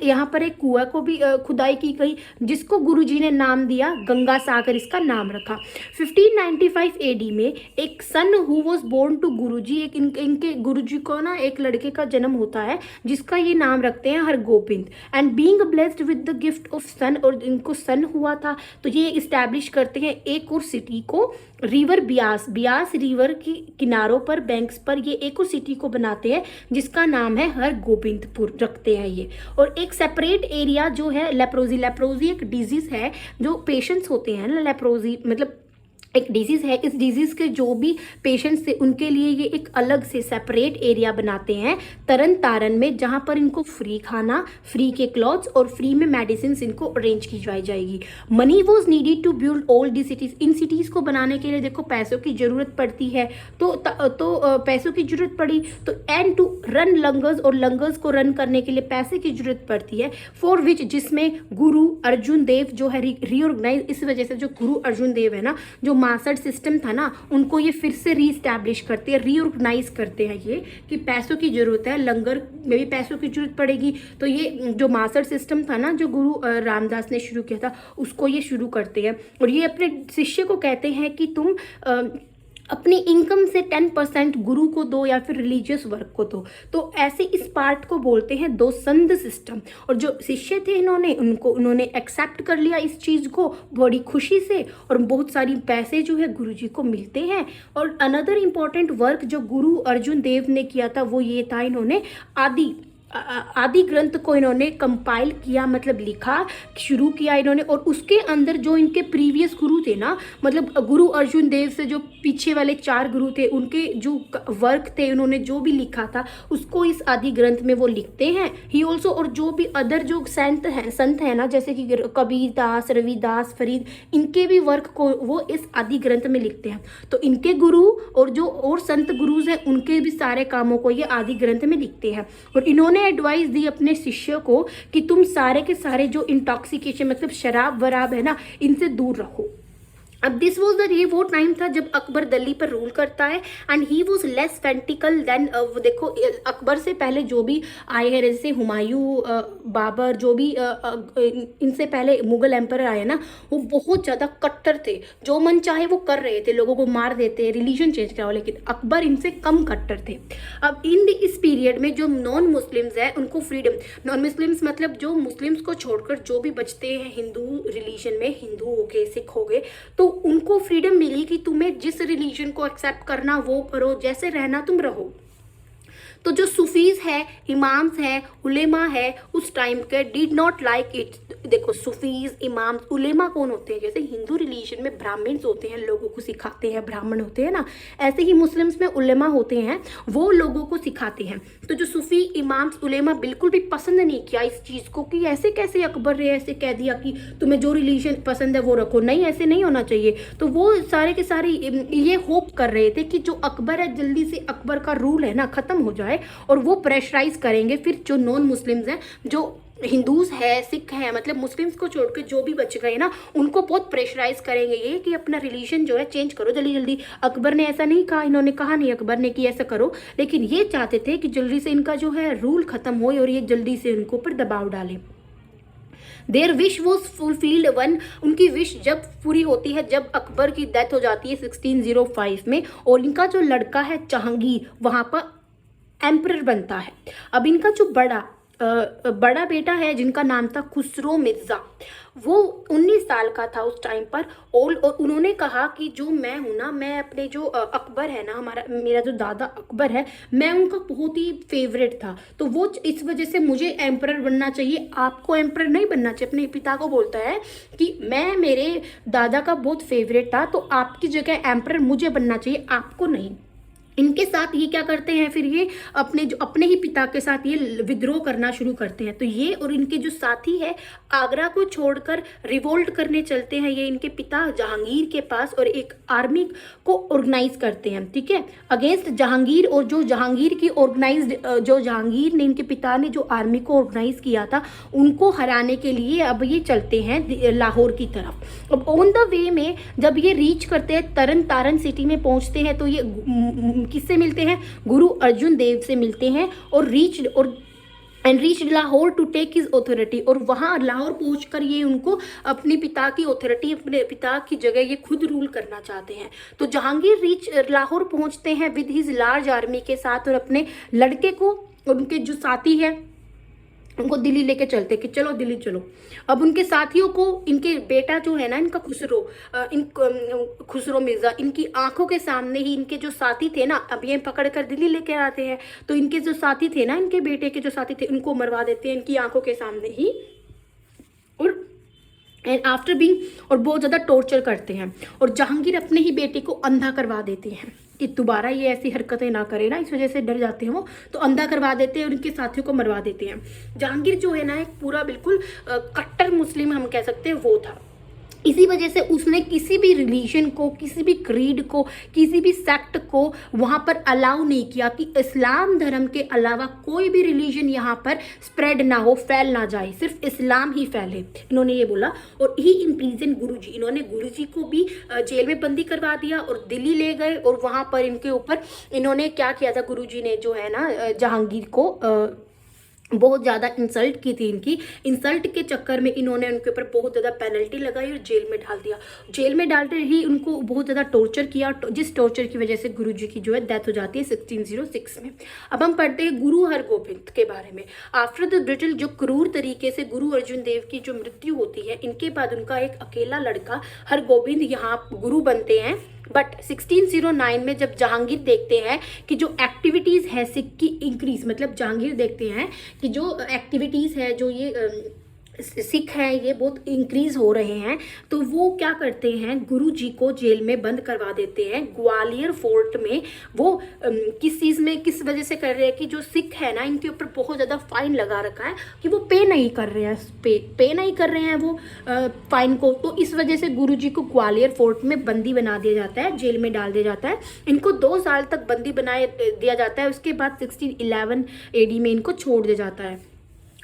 यहाँ पर एक कुआं को भी खुदाई की गई, जिसको गुरुजी ने नाम दिया गंगा सागर, इसका नाम रखा। 1595 एडी में एक सन हु वाज बोर्न टू गुरुजी, एक इनके गुरुजी को ना एक लड़के का जन्म होता है जिसका ये नाम रखते हैं Hargobind. And being blessed with the gift of son, और इनको सन हुआ था तो ये इस्टेब्लिश करते हैं एक और सिटी को, रिवर बियास रिवर की किनारों पर, बैंक्स पर ये एक और सिटी को बनाते हैं जिसका नाम है हरगोबिंदपुर रखते हैं ये। और एक सेपरेट एरिया जो है लेप्रोजी एक डिजीज है, जो पेशेंट्स होते हैं ना, लेप्रोजी मतलब एक डिजीज है, इस डिजीज के जो भी पेशेंट्स थे उनके लिए ये एक अलग से सेपरेट एरिया बनाते हैं तरन तारन में, जहां पर इनको फ्री खाना, फ्री के क्लॉथ्स और फ्री में मेडिसिन इनको अरेंज की जाएगी। Money was needed to build all the cities, इन सिटीज को बनाने के लिए देखो पैसों की जरूरत पड़ती है, तो पैसों की जरूरत पड़ी तो एंड टू रन लंगर्स, और लंगर्स को रन करने के लिए पैसे की जरूरत पड़ती है, फॉर विच जिसमें गुरु अर्जुन देव जो है रीऑर्गेनाइज, इस वजह से जो गुरु अर्जुन देव है ना, जो मासड़ सिस्टम था ना, उनको ये फिर से रीस्टैब्लिश करते हैं, रीऑर्गेनाइज करते हैं ये, कि पैसों की जरूरत है, लंगर में भी पैसों की जरूरत पड़ेगी, तो ये जो मासड़ सिस्टम था ना जो गुरु रामदास ने शुरू किया था उसको ये शुरू करते हैं। और ये अपने शिष्य को कहते हैं कि तुम अपनी इनकम से 10% गुरु को दो या फिर रिलीजियस वर्क को दो, तो ऐसे इस पार्ट को बोलते हैं दो संध सिस्टम। और जो शिष्य थे उन्होंने एक्सेप्ट कर लिया इस चीज़ को बड़ी खुशी से, और बहुत सारी पैसे जो है गुरु जी को मिलते हैं। और अनदर इम्पॉर्टेंट वर्क जो गुरु अर्जुन देव ने किया था वो ये था, इन्होंने आदि ग्रंथ को इन्होंने कंपाइल किया, मतलब लिखा शुरू किया इन्होंने। और उसके अंदर जो इनके प्रीवियस गुरु थे ना, मतलब गुरु अर्जुन देव से जो पीछे वाले 4 गुरु थे, उनके जो वर्क थे, उन्होंने जो भी लिखा था उसको इस आदि ग्रंथ में वो लिखते हैं ही ऑल्सो। और जो भी अदर जो संत है ना, जैसे कि कबीर दास, रविदास, फरीद, इनके भी वर्क को वो इस आदि ग्रंथ में लिखते हैं। तो इनके गुरु और जो और संत गुरुज हैं उनके भी सारे कामों को ये आदि ग्रंथ में लिखते हैं। और इन्होंने एडवाइस दी अपने शिष्य को कि तुम सारे के सारे जो इंटॉक्सिकेशन मतलब शराब वराब है ना, इनसे दूर रहो। अब दिस वॉज द ये वो टाइम था जब अकबर दिल्ली पर रूल करता है, and he was less fanatical than, देखो अकबर से पहले जो भी आए हैं, जैसे हुमायूं, बाबर, जो भी इनसे पहले मुगल एम्पर आए ना, वो बहुत ज़्यादा कट्टर थे, जो मन चाहे वो कर रहे थे, लोगों को मार देते, रिलीजन चेंज करा, लेकिन अकबर इनसे कम कट्टर थे। अब इस पीरियड में जो नॉन मुस्लिम्स हैं उनको फ्रीडम, नॉन मुस्लिम्स मतलब जो मुस्लिम्स को छोड़कर जो भी बचते हैं हिंदू रिलीजन में, हिंदू हो गए, सिख हो गए, तो उनको फ्रीडम मिली कि तुम्हें जिस रिलीजन को एक्सेप्ट करना वो करो, जैसे रहना तुम रहो। तो जो सूफीज है, इमाम्स है, उलेमा है उस टाइम के डिड नॉट लाइक इट। देखो सूफीज, इमाम्स, उलेमा कौन होते हैं? जैसे हिंदू रिलीजन में ब्राह्मण्स होते हैं, लोगों को सिखाते हैं, ब्राह्मण होते हैं ना, ऐसे ही मुस्लिम्स में उलेमा होते हैं, वो लोगों को सिखाते हैं। तो जो सूफी, इमाम्स, उलेमा बिल्कुल भी पसंद नहीं किया इस चीज़ को कि ऐसे कैसे अकबर ने ऐसे कह दिया कि तुम्हें जो रिलीजन पसंद है वो रखो, नहीं ऐसे नहीं होना चाहिए। तो वो सारे के सारे ये होप कर रहे थे कि जो अकबर है जल्दी से अकबर का रूल है ना खत्म हो जाए, और वो प्रेशराइज करेंगे फिर जो नॉन मुस्लिम्स हैं, जो हिंदूज है, सिख है, मतलब मुस्लिम्स को छोड़ के जो भी बच गए ना, उनको बहुत प्रेशराइज करेंगे ये कि अपना रिलीजन जो है चेंज करो जल्दी जल्दी। अकबर ने ऐसा नहीं कहा, इन्होंने कहा नहीं अकबर ने कि ऐसा करो, लेकिन ये चाहते थे कि जल्दी से इनका जो है रूल खत्म हो और ये जल्दी से उनको ऊपर दबाव डाले। Their wish was fulfilled one, उनकी विश जब पूरी होती है जब अकबर की डेथ हो जाती है 1605 में, और इनका जो लड़का है जहांगीर वहाँ पर एम्परर बनता है। अब इनका जो बड़ा बेटा है जिनका नाम था खुसरो मिर्ज़ा, वो 19 साल का था उस टाइम पर, और उन्होंने कहा कि जो मैं हूँ ना, मैं अपने जो अकबर है ना, मेरा जो दादा अकबर है, मैं उनका बहुत ही फेवरेट था, तो वो इस वजह से मुझे एम्परर बनना चाहिए, आपको एम्परर नहीं बनना चाहिए। अपने पिता को बोलता है कि मैं मेरे दादा का बहुत फेवरेट था, तो आपकी जगह एम्परर मुझे बनना चाहिए, आपको नहीं। इनके साथ ये क्या करते हैं फिर, ये अपने ही पिता के साथ ये विद्रोह करना शुरू करते हैं। तो ये और इनके जो साथी है आगरा को छोड़कर रिवोल्ट करने चलते हैं, ये इनके पिता जहांगीर के पास, और एक आर्मी को ऑर्गेनाइज करते हैं, ठीक है, अगेंस्ट जहांगीर। और जो जहांगीर की जो जहांगीर ने, इनके पिता ने जो आर्मी को ऑर्गेनाइज किया था, उनको हराने के लिए अब ये चलते हैं लाहौर की तरफ। अब ऑन द वे में जब ये रीच करते हैं, तरन तारण सिटी में पहुंचते हैं, तो ये किससे मिलते हैं? गुरु अर्जुन देव से मिलते हैं, और reach Lahore to take his authority, और वहाँ लाहौर पहुंचकर ये उनको अपने पिता की ऑथोरिटी, अपने पिता की जगह ये खुद रूल करना चाहते हैं। तो जहांगीर लाहौर पहुंचते हैं विद हिज लार्ज आर्मी के साथ, और अपने लड़के को, उनके जो साथी है उनको दिल्ली लेके चलते कि चलो दिल्ली चलो। अब उनके साथियों को, इनके बेटा जो है ना, इनका खुसरो मिर्जा, इनकी आंखों के सामने ही इनके जो साथी थे ना, अब ये पकड़ कर दिल्ली लेके आते हैं। तो इनके जो साथी थे ना, इनके बेटे के जो साथी थे, उनको मरवा देते हैं इनकी आंखों के सामने ही, और आफ्टर बीइंग, और बहुत ज़्यादा टॉर्चर करते हैं, और जहांगीर अपने ही बेटे को अंधा करवा देते हैं कि दोबारा ये ऐसी हरकतें ना करे ना, इस वजह से डर जाते हैं वो, तो अंधा करवा देते हैं और उनके साथियों को मरवा देते हैं। जहांगीर जो है ना, एक पूरा बिल्कुल कट्टर मुस्लिम हम कह सकते हैं वो था। इसी वजह से उसने किसी भी रिलीजन को, किसी भी क्रीड को, किसी भी सेक्ट को वहाँ पर अलाउ नहीं किया कि इस्लाम धर्म के अलावा कोई भी रिलीजन यहाँ पर स्प्रेड ना हो, फैल ना जाए, सिर्फ इस्लाम ही फैले, इन्होंने ये बोला। और ही इम्प्रीजन गुरुजी, इन्होंने गुरुजी को भी जेल में बंदी करवा दिया और दिल्ली ले गए, और वहाँ पर इनके ऊपर इन्होंने क्या किया था, गुरुजी ने जो है ना जहांगीर को बहुत ज़्यादा इंसल्ट की थी। इनकी इंसल्ट के चक्कर में इन्होंने उनके ऊपर बहुत ज़्यादा पेनल्टी लगाई और जेल में डाल दिया। जेल में डालते ही उनको बहुत ज़्यादा टॉर्चर किया, जिस टॉर्चर की वजह से गुरुजी की जो है डेथ हो जाती है 1606 में। अब हम पढ़ते हैं गुरु हरगोबिंद के बारे में। आफ्टर द ब्रिटल, जो क्रूर तरीके से गुरु अर्जुन देव की जो मृत्यु होती है, इनके बाद उनका एक अकेला लड़का हरगोबिंद यहाँ गुरु बनते हैं। बट 1609 में जब जहांगीर देखते हैं कि जो एक्टिविटीज़ है सिख की इंक्रीज, मतलब जहांगीर देखते हैं कि जो एक्टिविटीज़ है, जो ये सिख है ये बहुत इंक्रीज हो रहे हैं, तो वो क्या करते हैं, गुरु जी को जेल में बंद करवा देते हैं ग्वालियर फोर्ट में। वो किस चीज़ में, किस वजह से कर रहे हैं कि जो सिख है ना, इनके ऊपर बहुत ज़्यादा फाइन लगा रखा है कि वो पे नहीं कर रहे हैं, पे नहीं कर रहे हैं वो फाइन को। तो इस वजह से गुरु जी को ग्वालियर फोर्ट में बंदी बना दिया जाता है, जेल में डाल दिया जाता है। इनको 2 साल तक बंदी बनाए दिया जाता है। उसके बाद 1611 AD में इनको छोड़ दिया जाता है।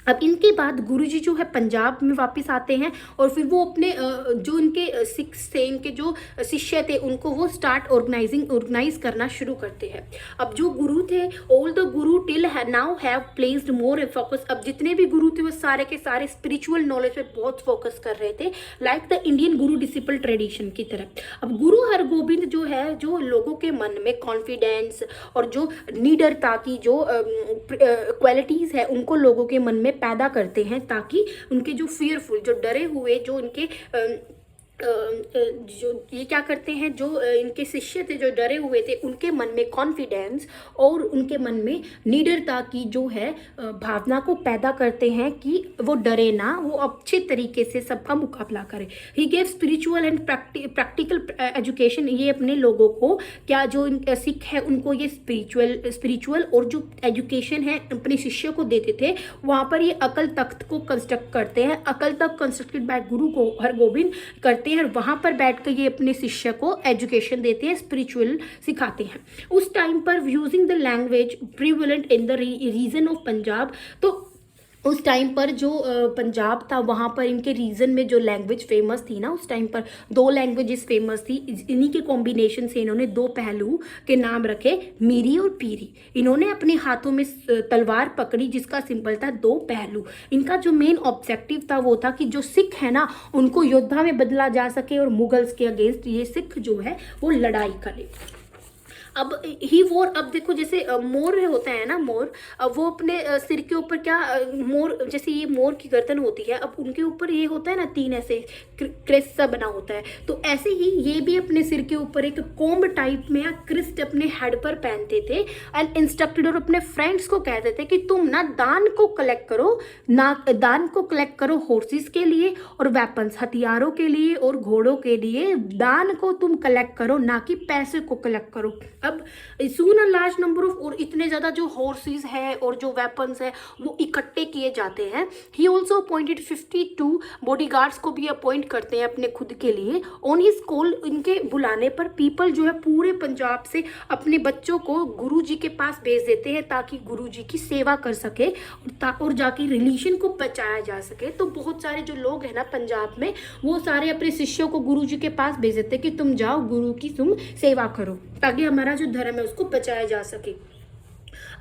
अब इनके बाद गुरुजी जो है पंजाब में वापस आते हैं, और फिर वो अपने जो इनके सिख थे, इनके जो शिष्य थे, उनको वो स्टार्ट ऑर्गेनाइज करना शुरू करते हैं। अब जो गुरु थे, all the Guru till now have placed more focus, अब जितने भी गुरु थे वो सारे के सारे स्पिरिचुअल नॉलेज पे बहुत फोकस कर रहे थे, like the Indian Guru disciple tradition की तरह। अब गुरु हरगोबिंद जो है, जो लोगों के मन में कॉन्फिडेंस और जो निडरता की जो क्वालिटीज़ है, उनको लोगों के मन में पैदा करते हैं, ताकि उनके जो फियरफुल, जो डरे हुए, जो उनके जो ये क्या करते हैं, जो इनके शिष्य थे जो डरे हुए थे, उनके मन में कॉन्फिडेंस और उनके मन में निडरता की जो है भावना को पैदा करते हैं कि वो डरे ना, वो अच्छे तरीके से सबका मुकाबला करे। He gave spiritual and practical education. ये अपने लोगों को क्या जो सिख है उनको ये स्पिरिचुअल और जो एजुकेशन है अपने शिष्यों को देते थे। वहाँ पर ये अकल तख्त को कंस्ट्रक्ट करते हैं, अकल तख्त कंस्ट्रक्टेड बाय गुरु को हरगोबिंद करते हैं, और वहाँ पर बैठकर ये अपने शिष्य को एजुकेशन देते हैं, स्पिरिचुअल सिखाते हैं। उस टाइम पर using the language prevalent in the region of Punjab, तो उस टाइम पर जो पंजाब था वहाँ पर इनके रीजन में जो लैंग्वेज फेमस थी ना, उस टाइम पर 2 लैंग्वेजेस फेमस थी। इन्हीं के कॉम्बिनेशन से इन्होंने 2 पहलू के नाम रखे, मीरी और पीरी। इन्होंने अपने हाथों में तलवार पकड़ी जिसका सिंबल था 2 पहलू। इनका जो मेन ऑब्जेक्टिव था वो था कि जो सिख है ना उनको योद्धा में बदला जा सके और मुगल्स के अगेंस्ट ये सिख जो है वो लड़ाई करे। अब ही वोर, अब देखो जैसे मोर होता है ना, मोर, अब वो अपने सिर के ऊपर क्या मोर, जैसे ये मोर की गर्दन होती है, अब उनके ऊपर ये होता है ना 3 ऐसे क्रेस्ट सा बना होता है, तो ऐसे ही ये भी अपने सिर के ऊपर एक कोम्ब टाइप में या क्रिस्ट अपने हेड पर पहनते थे। एंड इंस्ट्रक्टेड, और अपने फ्रेंड्स को कहते थे कि तुम ना दान को कलेक्ट करो, ना दान को कलेक्ट करो हॉर्सेस के लिए और वेपन्स, हथियारों के लिए और घोड़ों के लिए दान को तुम कलेक्ट करो, ना कि पैसे को कलेक्ट करो। अब सून अ लार्ज नंबर ऑफ, और इतने ज़्यादा जो हॉर्सेस है और जो वेपन्स है वो इकट्ठे किए जाते हैं। ही ऑल्सो अपॉइंटेड 52 बॉडीगार्ड्स को भी अपॉइंट करते हैं अपने खुद के लिए। ऑन हिज कॉल, इनके बुलाने पर पीपल जो है पूरे पंजाब से अपने बच्चों को गुरु जी के पास भेज देते हैं ताकि गुरु जी की सेवा कर सके और जाके रिलीजन को बचाया जा सके। तो बहुत सारे जो लोग हैं ना पंजाब में, वो सारे अपने शिष्यों को गुरु जी के पास भेज देते कि तुम जाओ गुरु की तुम सेवा करो ताकि हमारा जो धर्म है उसको बचाया जा सके।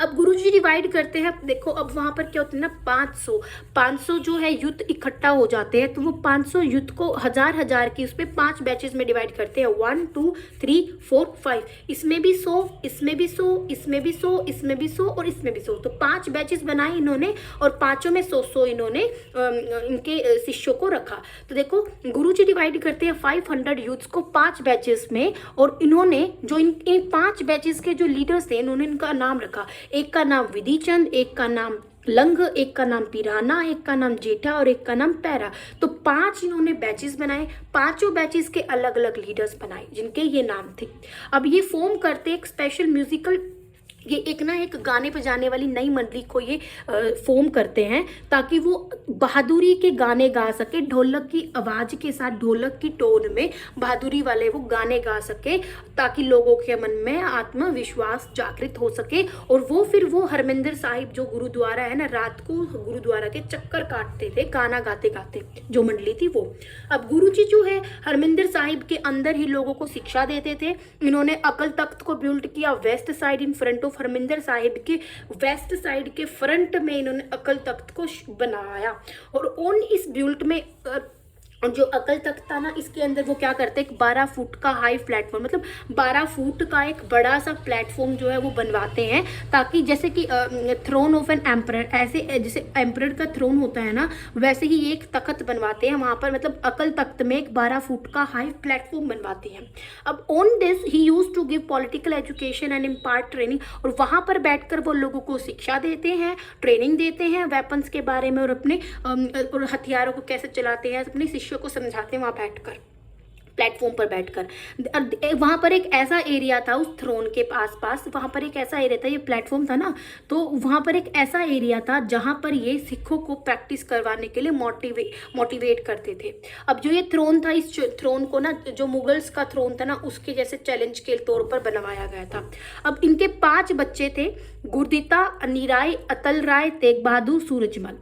अब गुरुजी डिवाइड करते हैं, देखो अब वहां पर क्या होता है ना, 500 जो है युद्ध इकट्ठा हो जाते हैं, तो वो 500 युद्ध को हजार की उस पे 5 बैचेस में डिवाइड करते हैं, 1 2 3 4 5, इसमें भी 100, इसमें भी 100, इसमें भी 100, इसमें भी 100 और इसमें भी 100, तो 5 बैचेस बनाए इन्होंने और 5 में 100 इन्होंने इनके शिष्यों को रखा। तो देखो गुरुजी डिवाइड करते हैं 500 युद्ध को 5 बैचेस में, और इन्होंने जो इन 5 बैचेस के जो लीडर्स थे इन्होंने इनका नाम रखा। एक का नाम विधि चंद, एक का नाम लंग, एक का नाम पिराना, एक का नाम जेठा और एक का नाम पैरा। तो 5 इन्होंने बैचेस बनाए, 5 बैचेस के अलग अलग लीडर्स बनाए जिनके ये नाम थे। अब ये फॉर्म करते एक स्पेशल म्यूजिकल, ये एक गाने बजाने वाली नई मंडली को ये फॉर्म करते हैं ताकि वो बहादुरी के गाने गा सके, ढोलक की आवाज़ के साथ, ढोलक की टोन में बहादुरी वाले वो गाने गा सके ताकि लोगों के मन में आत्मविश्वास जागृत हो सके। और वो फिर वो हरमिंदर साहिब जो गुरुद्वारा है ना, रात को गुरुद्वारा के चक्कर काटते थे गाना गाते गाते, जो मंडली थी वो। अब गुरुजी जो है हरमिंदर साहिब के अंदर ही लोगों को शिक्षा देते थे। इन्होंने अकल तख्त को बिल्ड किया west side in front of Harmandir Sahib के वेस्ट साइड के फ्रंट में इन्होंने अकल तख्त को बनाया। और ऑन इस बिल्ट में जो अकल तख्त था ना, इसके अंदर वो क्या करते हैं, 12 फुट का हाई प्लेटफॉर्म, मतलब 12 फुट का एक बड़ा सा प्लेटफॉर्म जो है वो बनवाते हैं ताकि जैसे कि थ्रोन ऑफ एन एम्परर, ऐसे जैसे एम्परर का थ्रोन होता है ना, वैसे ही एक तख्त बनवाते हैं वहाँ पर, मतलब अकल तख्त में एक 12 फुट का हाई प्लेटफॉर्म बनवाते हैं। अब on this he use to give political education and impart training, और वहाँ पर बैठकर वो लोगों को शिक्षा देते हैं, ट्रेनिंग देते हैं वेपन्स के बारे में और अपने और हथियारों को कैसे चलाते हैं, अपने शिष्यों को समझाते हैं वहाँ बैठकर, प्लेटफॉर्म पर बैठकर। वहाँ पर एक ऐसा एरिया था उस थ्रोन के आसपास, वहाँ पर एक ऐसा एरिया था, ये प्लेटफॉर्म था ना, तो वहाँ पर एक ऐसा एरिया था जहाँ पर ये सिखों को प्रैक्टिस करवाने के लिए मोटिवेट करते थे। अब जो ये थ्रोन था, इस थ्रोन को ना, जो मुगल्स का थ्रोन था ना, उसके जैसे चैलेंज के तौर पर बनवाया गया था। अब इनके 5 बच्चे थे, गुरदिता, अनिराय, अतल राय, तेग बहादुर, सूरजमल।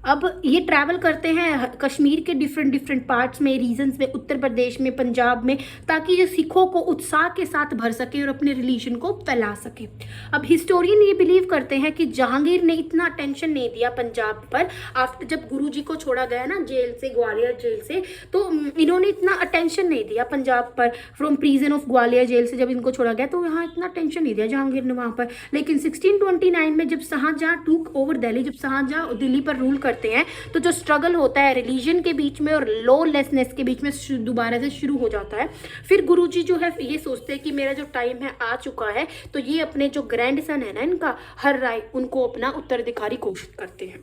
अब ये ट्रैवल करते हैं कश्मीर के डिफरेंट पार्ट्स में, रीजन्स में, उत्तर प्रदेश में, पंजाब में, ताकि ये सिखों को उत्साह के साथ भर सके और अपने रिलीजन को फैला सके। अब हिस्टोरियन ये बिलीव करते हैं कि जहांगीर ने इतना अटेंशन नहीं दिया पंजाब पर आफ्टर, जब गुरुजी को छोड़ा गया ना जेल से, ग्वालियर जेल से, तो इन्होंने इतना अटेंशन नहीं दिया पंजाब पर। From prison of Gwalior jail से जब इनको छोड़ा गया तो यहाँ इतना अटेंशन नहीं दिया जहांगीर ने वहाँ पर। लेकिन 1629 में जब शाहजहाँ टूक ओवर दिल्ली, जब शाहजहाँ दिल्ली पर रूल करते हैं तो जो स्ट्रगल होता है रिलीजन के बीच में और लॉलेसनेस के बीच में दोबारा से शुरू हो जाता है। फिर गुरुजी जो है ये सोचते हैं कि मेरा जो टाइम है आ चुका है, तो ये अपने जो ग्रैंडसन है ना इनका हर राय, उनको अपना उत्तराधिकारी घोषित करते हैं।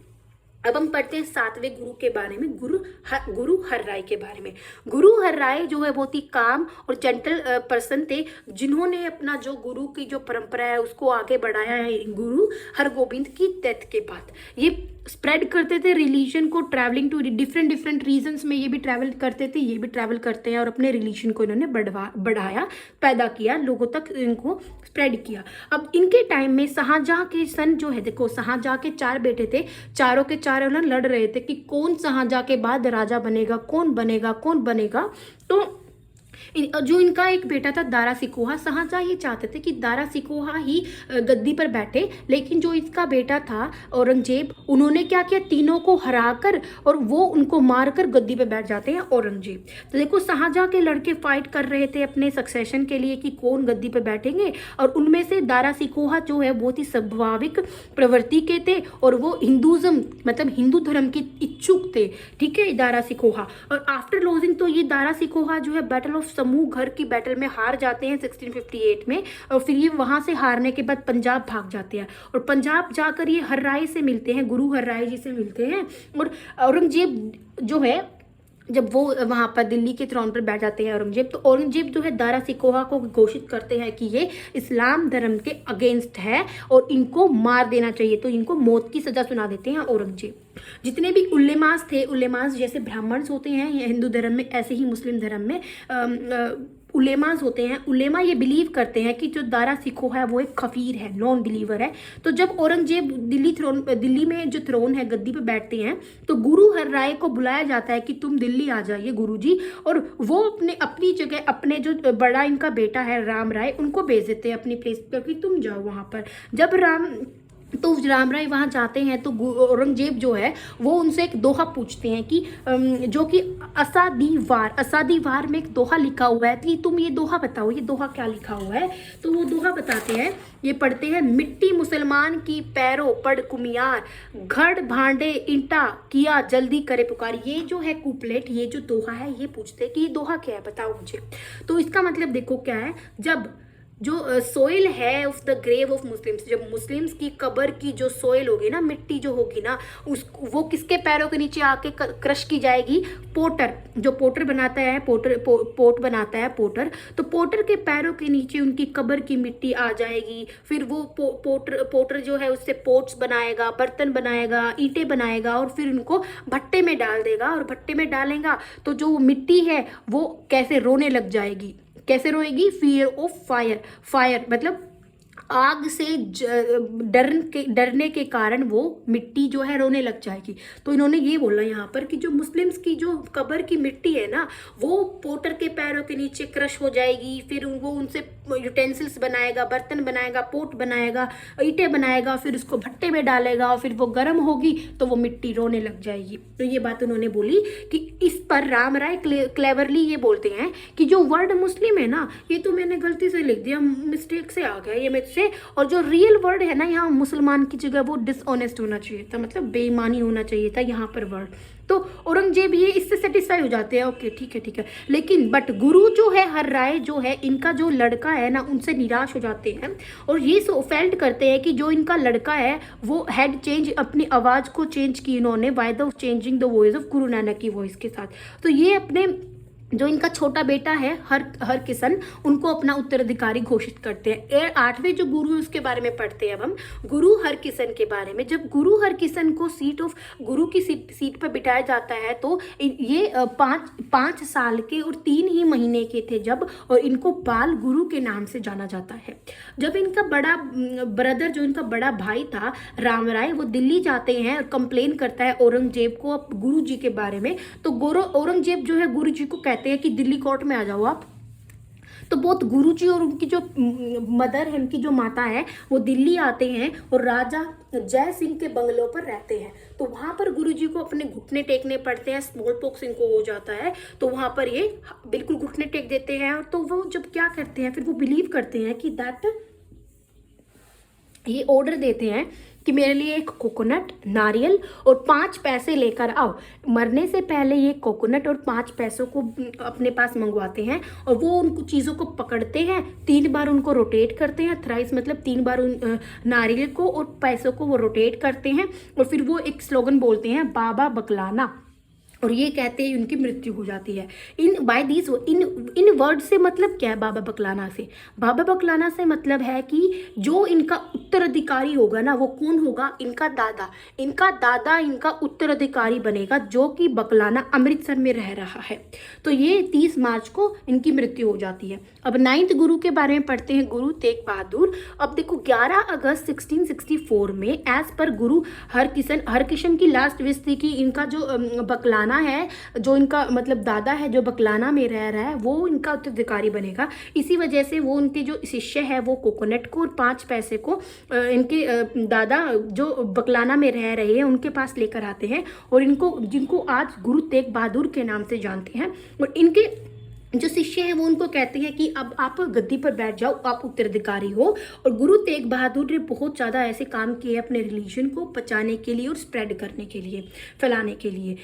अब हम पढ़ते हैं 7वें गुरु के बारे में, गुरु हर राय के बारे में। गुरु हर राय जो है बहुत ही काम और जेंटल पर्सन थे, जिन्होंने अपना जो गुरु की जो परंपरा है उसको आगे बढ़ाया है गुरु हरगोबिंद की डेथ के बाद। ये स्प्रेड करते थे रिलीजन को, ट्रैवलिंग टू डिफरेंट रीजन्स में ये भी ट्रैवल करते थे, ये भी ट्रैवल करते हैं, और अपने रिलीजन को इन्होंने बढ़ाया, पैदा किया, लोगों तक इनको स्प्रेड किया। अब इनके टाइम में शाहजहां के सन जो है, देखो शाहजहां के 4 बेटे थे, चारों के चारों ना लड़ रहे थे कि कौन शाहजहां के बाद राजा बनेगा, कौन बनेगा। तो जो इनका एक बेटा था दारा सिकोहा, शाहजहां ये चाहते थे कि दारा सिकोहा ही गद्दी पर बैठे, लेकिन जो इसका बेटा था औरंगजेब, उन्होंने क्या किया, तीनों को हराकर और वो उनको मारकर गद्दी पर बैठ जाते हैं औरंगजेब। तो देखो शाहजहां के लड़के फाइट कर रहे थे अपने सक्सेशन के लिए कि कौन गद्दी पर बैठेंगे, और उनमें से दारा सिकोहा जो है बहुत ही स्वाभाविक प्रवृत्ति के थे और वो हिंदुज्म मतलब हिंदू धर्म के इच्छुक थे, ठीक है, दारा सिकोहा। और आफ्टर लॉजिंग तो ये दारा सिकोहा जो है बैटल ऑफ समूह घर की बैटल में हार जाते हैं 1658 में, और फिर ये वहां से हारने के बाद पंजाब भाग जाते हैं, और पंजाब जाकर ये हर राय से मिलते हैं, गुरु हर राय जी से मिलते हैं। और औरंगजेब जो है जब वो वहां पर दिल्ली के थ्रोन पर बैठ जाते हैं औरंगजेब, तो औरंगजेब जो है दारा सिकोहा को घोषित करते हैं कि ये इस्लाम धर्म के अगेंस्ट है और इनको मार देना चाहिए, तो इनको मौत की सजा सुना देते हैं औरंगजेब। जितने भी उल्लेमास थे, उल्लेमास जैसे ब्राह्मण्स होते हैं हिंदू धर्म में, ऐसे ही मुस्लिम धर्म में उलेमास होते हैं। उलेमा ये बिलीव करते हैं कि जो दारा सिकोहा है वो एक खफीर है, नॉन बिलीवर है। तो जब औरंगजेब दिल्ली में जो थ्रोन है गद्दी पे बैठते हैं, तो गुरु हर राय को बुलाया जाता है कि तुम दिल्ली आ जाइए गुरुजी, और वो अपनी जगह अपने जो बड़ा इनका बेटा है राम राय, उनको भेज देते हैं अपनी प्लेस पर कि तुम जाओ वहां पर। जब राम राय वहाँ जाते हैं तो औरंगजेब जो है वो उनसे एक दोहा पूछते हैं कि जो कि असादीवार में एक दोहा लिखा हुआ है कि तुम ये दोहा बताओ, ये दोहा क्या लिखा हुआ है। तो वो दोहा बताते हैं, ये पढ़ते हैं, मिट्टी मुसलमान की पैरों पड़ कुमियार, घड़ भांडे ईंटा किया जल्दी करे पुकार। ये जो है कुपलेट, ये जो दोहा है, ये पूछते हैं कि ये दोहा क्या है, बताओ मुझे। तो इसका मतलब देखो क्या है, जब जो सोइल है of the grave of Muslims, जब मुस्लिम्स की कब्र की जो सोइल होगी ना, मिट्टी जो होगी ना, वो किसके पैरों के नीचे आके क्रश की जाएगी, पोटर, जो पोटर बनाता है, पोट बनाता है पोटर, तो पोटर के पैरों के नीचे उनकी कब्र की मिट्टी आ जाएगी। फिर वो पोटर जो है उससे पोट्स बनाएगा, बर्तन बनाएगा, ईंटें बनाएगा, और फिर उनको भट्टे में डाल देगा, और भट्टे में डालेगा तो जो मिट्टी है वो कैसे रोने लग जाएगी, कैसे रोएगी, फियर ऑफ फायर मतलब आग से डरने के कारण वो मिट्टी जो है रोने लग जाएगी। तो इन्होंने ये बोला यहाँ पर कि जो मुस्लिम्स की जो कब्र की मिट्टी है ना, वो पोटर के पैरों के नीचे क्रश हो जाएगी, फिर वो उनसे यूटेंसिल्स बनाएगा, बर्तन बनाएगा, पोट बनाएगा, ईंटें बनाएगा, फिर उसको भट्टे में डालेगा, और फिर वो गर्म होगी तो वो मिट्टी रोने लग जाएगी। तो ये बात उन्होंने बोली कि इस पर राम राय क्लेवरली ये बोलते हैं कि जो वर्ड मुस्लिम है ना, ये तो मैंने गलती से लिख दिया, मिस्टेक से आ गया ये मुझसे, और जो रियल वर्ड है ना यहाँ मुसलमान की जगह वो डिसऑनेस्ट होना चाहिए था, मतलब बेईमानी होना चाहिए था यहाँ पर वर्ड। तो औरंगजेब ये इससे सेटिस्फाई हो जाते हैं, ओके ठीक है, लेकिन बट गुरु जो है हर राय जो है, इनका जो लड़का है ना, उनसे निराश हो जाते हैं, और ये फेल्ट करते हैं कि जो इनका लड़का है वो हेड चेंज, अपनी आवाज़ को चेंज की इन्होंने by the changing the voice of Guru Nanak की वॉइस के साथ। तो ये अपने जो इनका छोटा बेटा है हर किशन, उनको अपना उत्तराधिकारी घोषित करते हैं। 8वें जो गुरु है उसके बारे में पढ़ते हैं अब हम, गुरु हरकिशन के बारे में। जब गुरु हरकिशन को गुरु की सीट पर बिठाया जाता है, तो ये 5 साल के और 3 ही महीने के थे जब, और इनको बाल गुरु के नाम से जाना जाता है। जब इनका बड़ा ब्रदर, जो इनका बड़ा भाई था राम राय, वो दिल्ली जाते हैं और कंप्लेन करता है औरंगजेब को गुरु जी के बारे में, तो औरंगजेब जो है गुरु जी को कहते हैं कि दिल्ली कोर्ट में आ जाओ आप। तो बहुत गुरुजी और उनकी जो मदर है, उनकी जो माता है, वो दिल्ली आते हैं और राजा जय सिंह के बंगलों पर रहते हैं। तो वहाँ पर गुरुजी को अपने घुटने टेकने पड़ते हैं, स्मॉल पॉक्स इनको हो जाता है, तो वहाँ पर ये बिल्कुल घुटने टेक देते हैं। और तो वो जब क्या करते हैं, फिर वो बिलीव करते हैं कि दैट ये ऑर्डर देते हैं कि मेरे लिए एक कोकोनट, नारियल और 5 पैसे लेकर आओ। मरने से पहले ये कोकोनट और 5 पैसों को अपने पास मंगवाते हैं और वो उनको चीज़ों को पकड़ते हैं, 3 बार उनको रोटेट करते हैं, थ्राइस मतलब 3 बार उन नारियल को और पैसों को वो रोटेट करते हैं और फिर वो एक स्लोगन बोलते हैं, बाबा बकलाना, और ये कहते हैं उनकी मृत्यु हो जाती है। In by this in word से मतलब क्या है बाबा बकलाना से? बाबा बकलाना से मतलब है कि जो इनका उत्तराधिकारी होगा ना, वो कौन होगा? इनका दादा। इनका दादा इनका उत्तराधिकारी बनेगा, जो कि बकलाना अमृतसर में रह रहा है। तो ये 30 मार्च को इनकी मृत्यु हो जाती है। अब 9th गुरु के बारे में पढ़ते हैं, गुरु तेग बहादुर। अब देखो 11 अगस्त 1664 में एज पर गुरु हरकिशन की लास्ट विश थी कि इनका जो बकलाना है, जो इनका मतलब दादा है जो बकलाना में रह रहा है, वो इनका उत्तराधिकारी बनेगा। इसी वजह से वो उनके जो शिष्य है वो कोकोनट को और 5 पैसे को इनके दादा जो बकलाना में रह रहे हैं उनके पास लेकर आते हैं और जिनको आज गुरु तेग बहादुर के नाम से जानते हैं। और इनके जो शिष्य हैं वो उनको कहते हैं कि अब आप गद्दी पर बैठ जाओ, आप उत्तराधिकारी हो। और गुरु तेग बहादुर ने बहुत ज़्यादा ऐसे काम किए अपने रिलीजन को बचाने के लिए और स्प्रेड करने के लिए, फैलाने के लिए।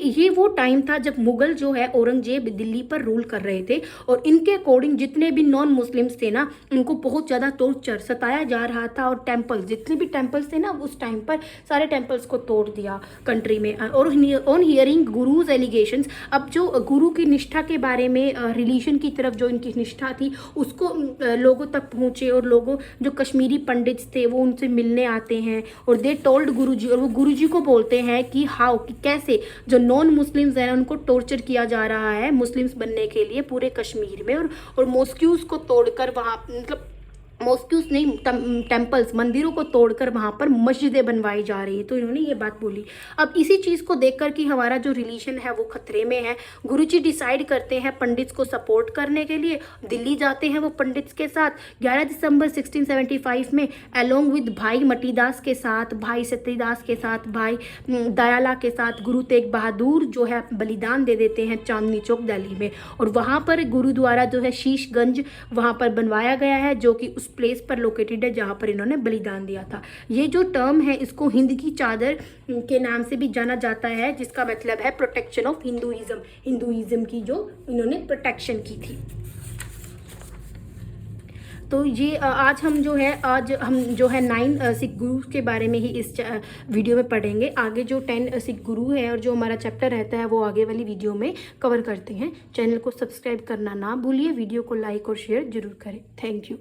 ये वो टाइम था जब मुगल जो है औरंगजेब दिल्ली पर रूल कर रहे थे और इनके अकॉर्डिंग जितने भी नॉन मुस्लिम्स थे ना, उनको बहुत ज़्यादा टॉर्चर सताया जा रहा था। और टेम्पल्स, जितने भी टेम्पल्स थे ना उस टाइम पर, सारे टेम्पल्स को तोड़ दिया कंट्री में। और ऑन हियरिंग गुरुज एलिगेशंस, अब जो गुरु की निष्ठा के बारे में, रिलीजन की तरफ जो इनकी निष्ठा थी उसको लोगों तक पहुँचे और लोगों जो कश्मीरी पंडित्स थे वो उनसे मिलने आते हैं और दे टोल्ड गुरुजी, और वो गुरुजी को बोलते हैं कि हाउ, कि कैसे जो नॉन मुस्लिम्स हैं उनको टॉर्चर किया जा रहा है मुस्लिम्स बनने के लिए पूरे कश्मीर में। और मॉस्क्यूज को तोड़कर वहाँ, मतलब मॉस्क्यूज नहीं, टेम्पल्स, मंदिरों को तोड़कर वहाँ पर मस्जिदें बनवाई जा रही है। तो इन्होंने ये बात बोली। अब इसी चीज़ को देखकर कि हमारा जो रिलीजन है वो खतरे में है, गुरुजी डिसाइड करते हैं पंडित्स को सपोर्ट करने के लिए, दिल्ली जाते हैं वो पंडित्स के साथ। 11 दिसंबर 1675 में अलोंग विद भाई मटीदास के साथ, भाई सत्यदास के साथ, भाई दयाला के साथ गुरु तेग बहादुर जो है बलिदान दे देते हैं चांदनी चौक दिल्ली में। और वहाँ पर गुरुद्वारा जो है शीशगंज वहाँ पर बनवाया गया है, जो कि उस प्लेस पर लोकेटेड है जहाँ पर इन्होंने बलिदान दिया था। ये जो टर्म है इसको हिंद की चादर के नाम से भी जाना जाता है, जिसका मतलब है प्रोटेक्शन ऑफ हिंदुइज्म, हिंदुइज्म की जो इन्होंने प्रोटेक्शन की थी। तो ये आज हम जो है 9 सिख गुरु के बारे में ही इस वीडियो में पढ़ेंगे। आगे जो 10 सिख गुरु है और जो हमारा चैप्टर रहता है वो आगे वाली वीडियो में कवर करते हैं। चैनल को सब्सक्राइब करना ना भूलिए, वीडियो को लाइक और शेयर जरूर करें। Thank you.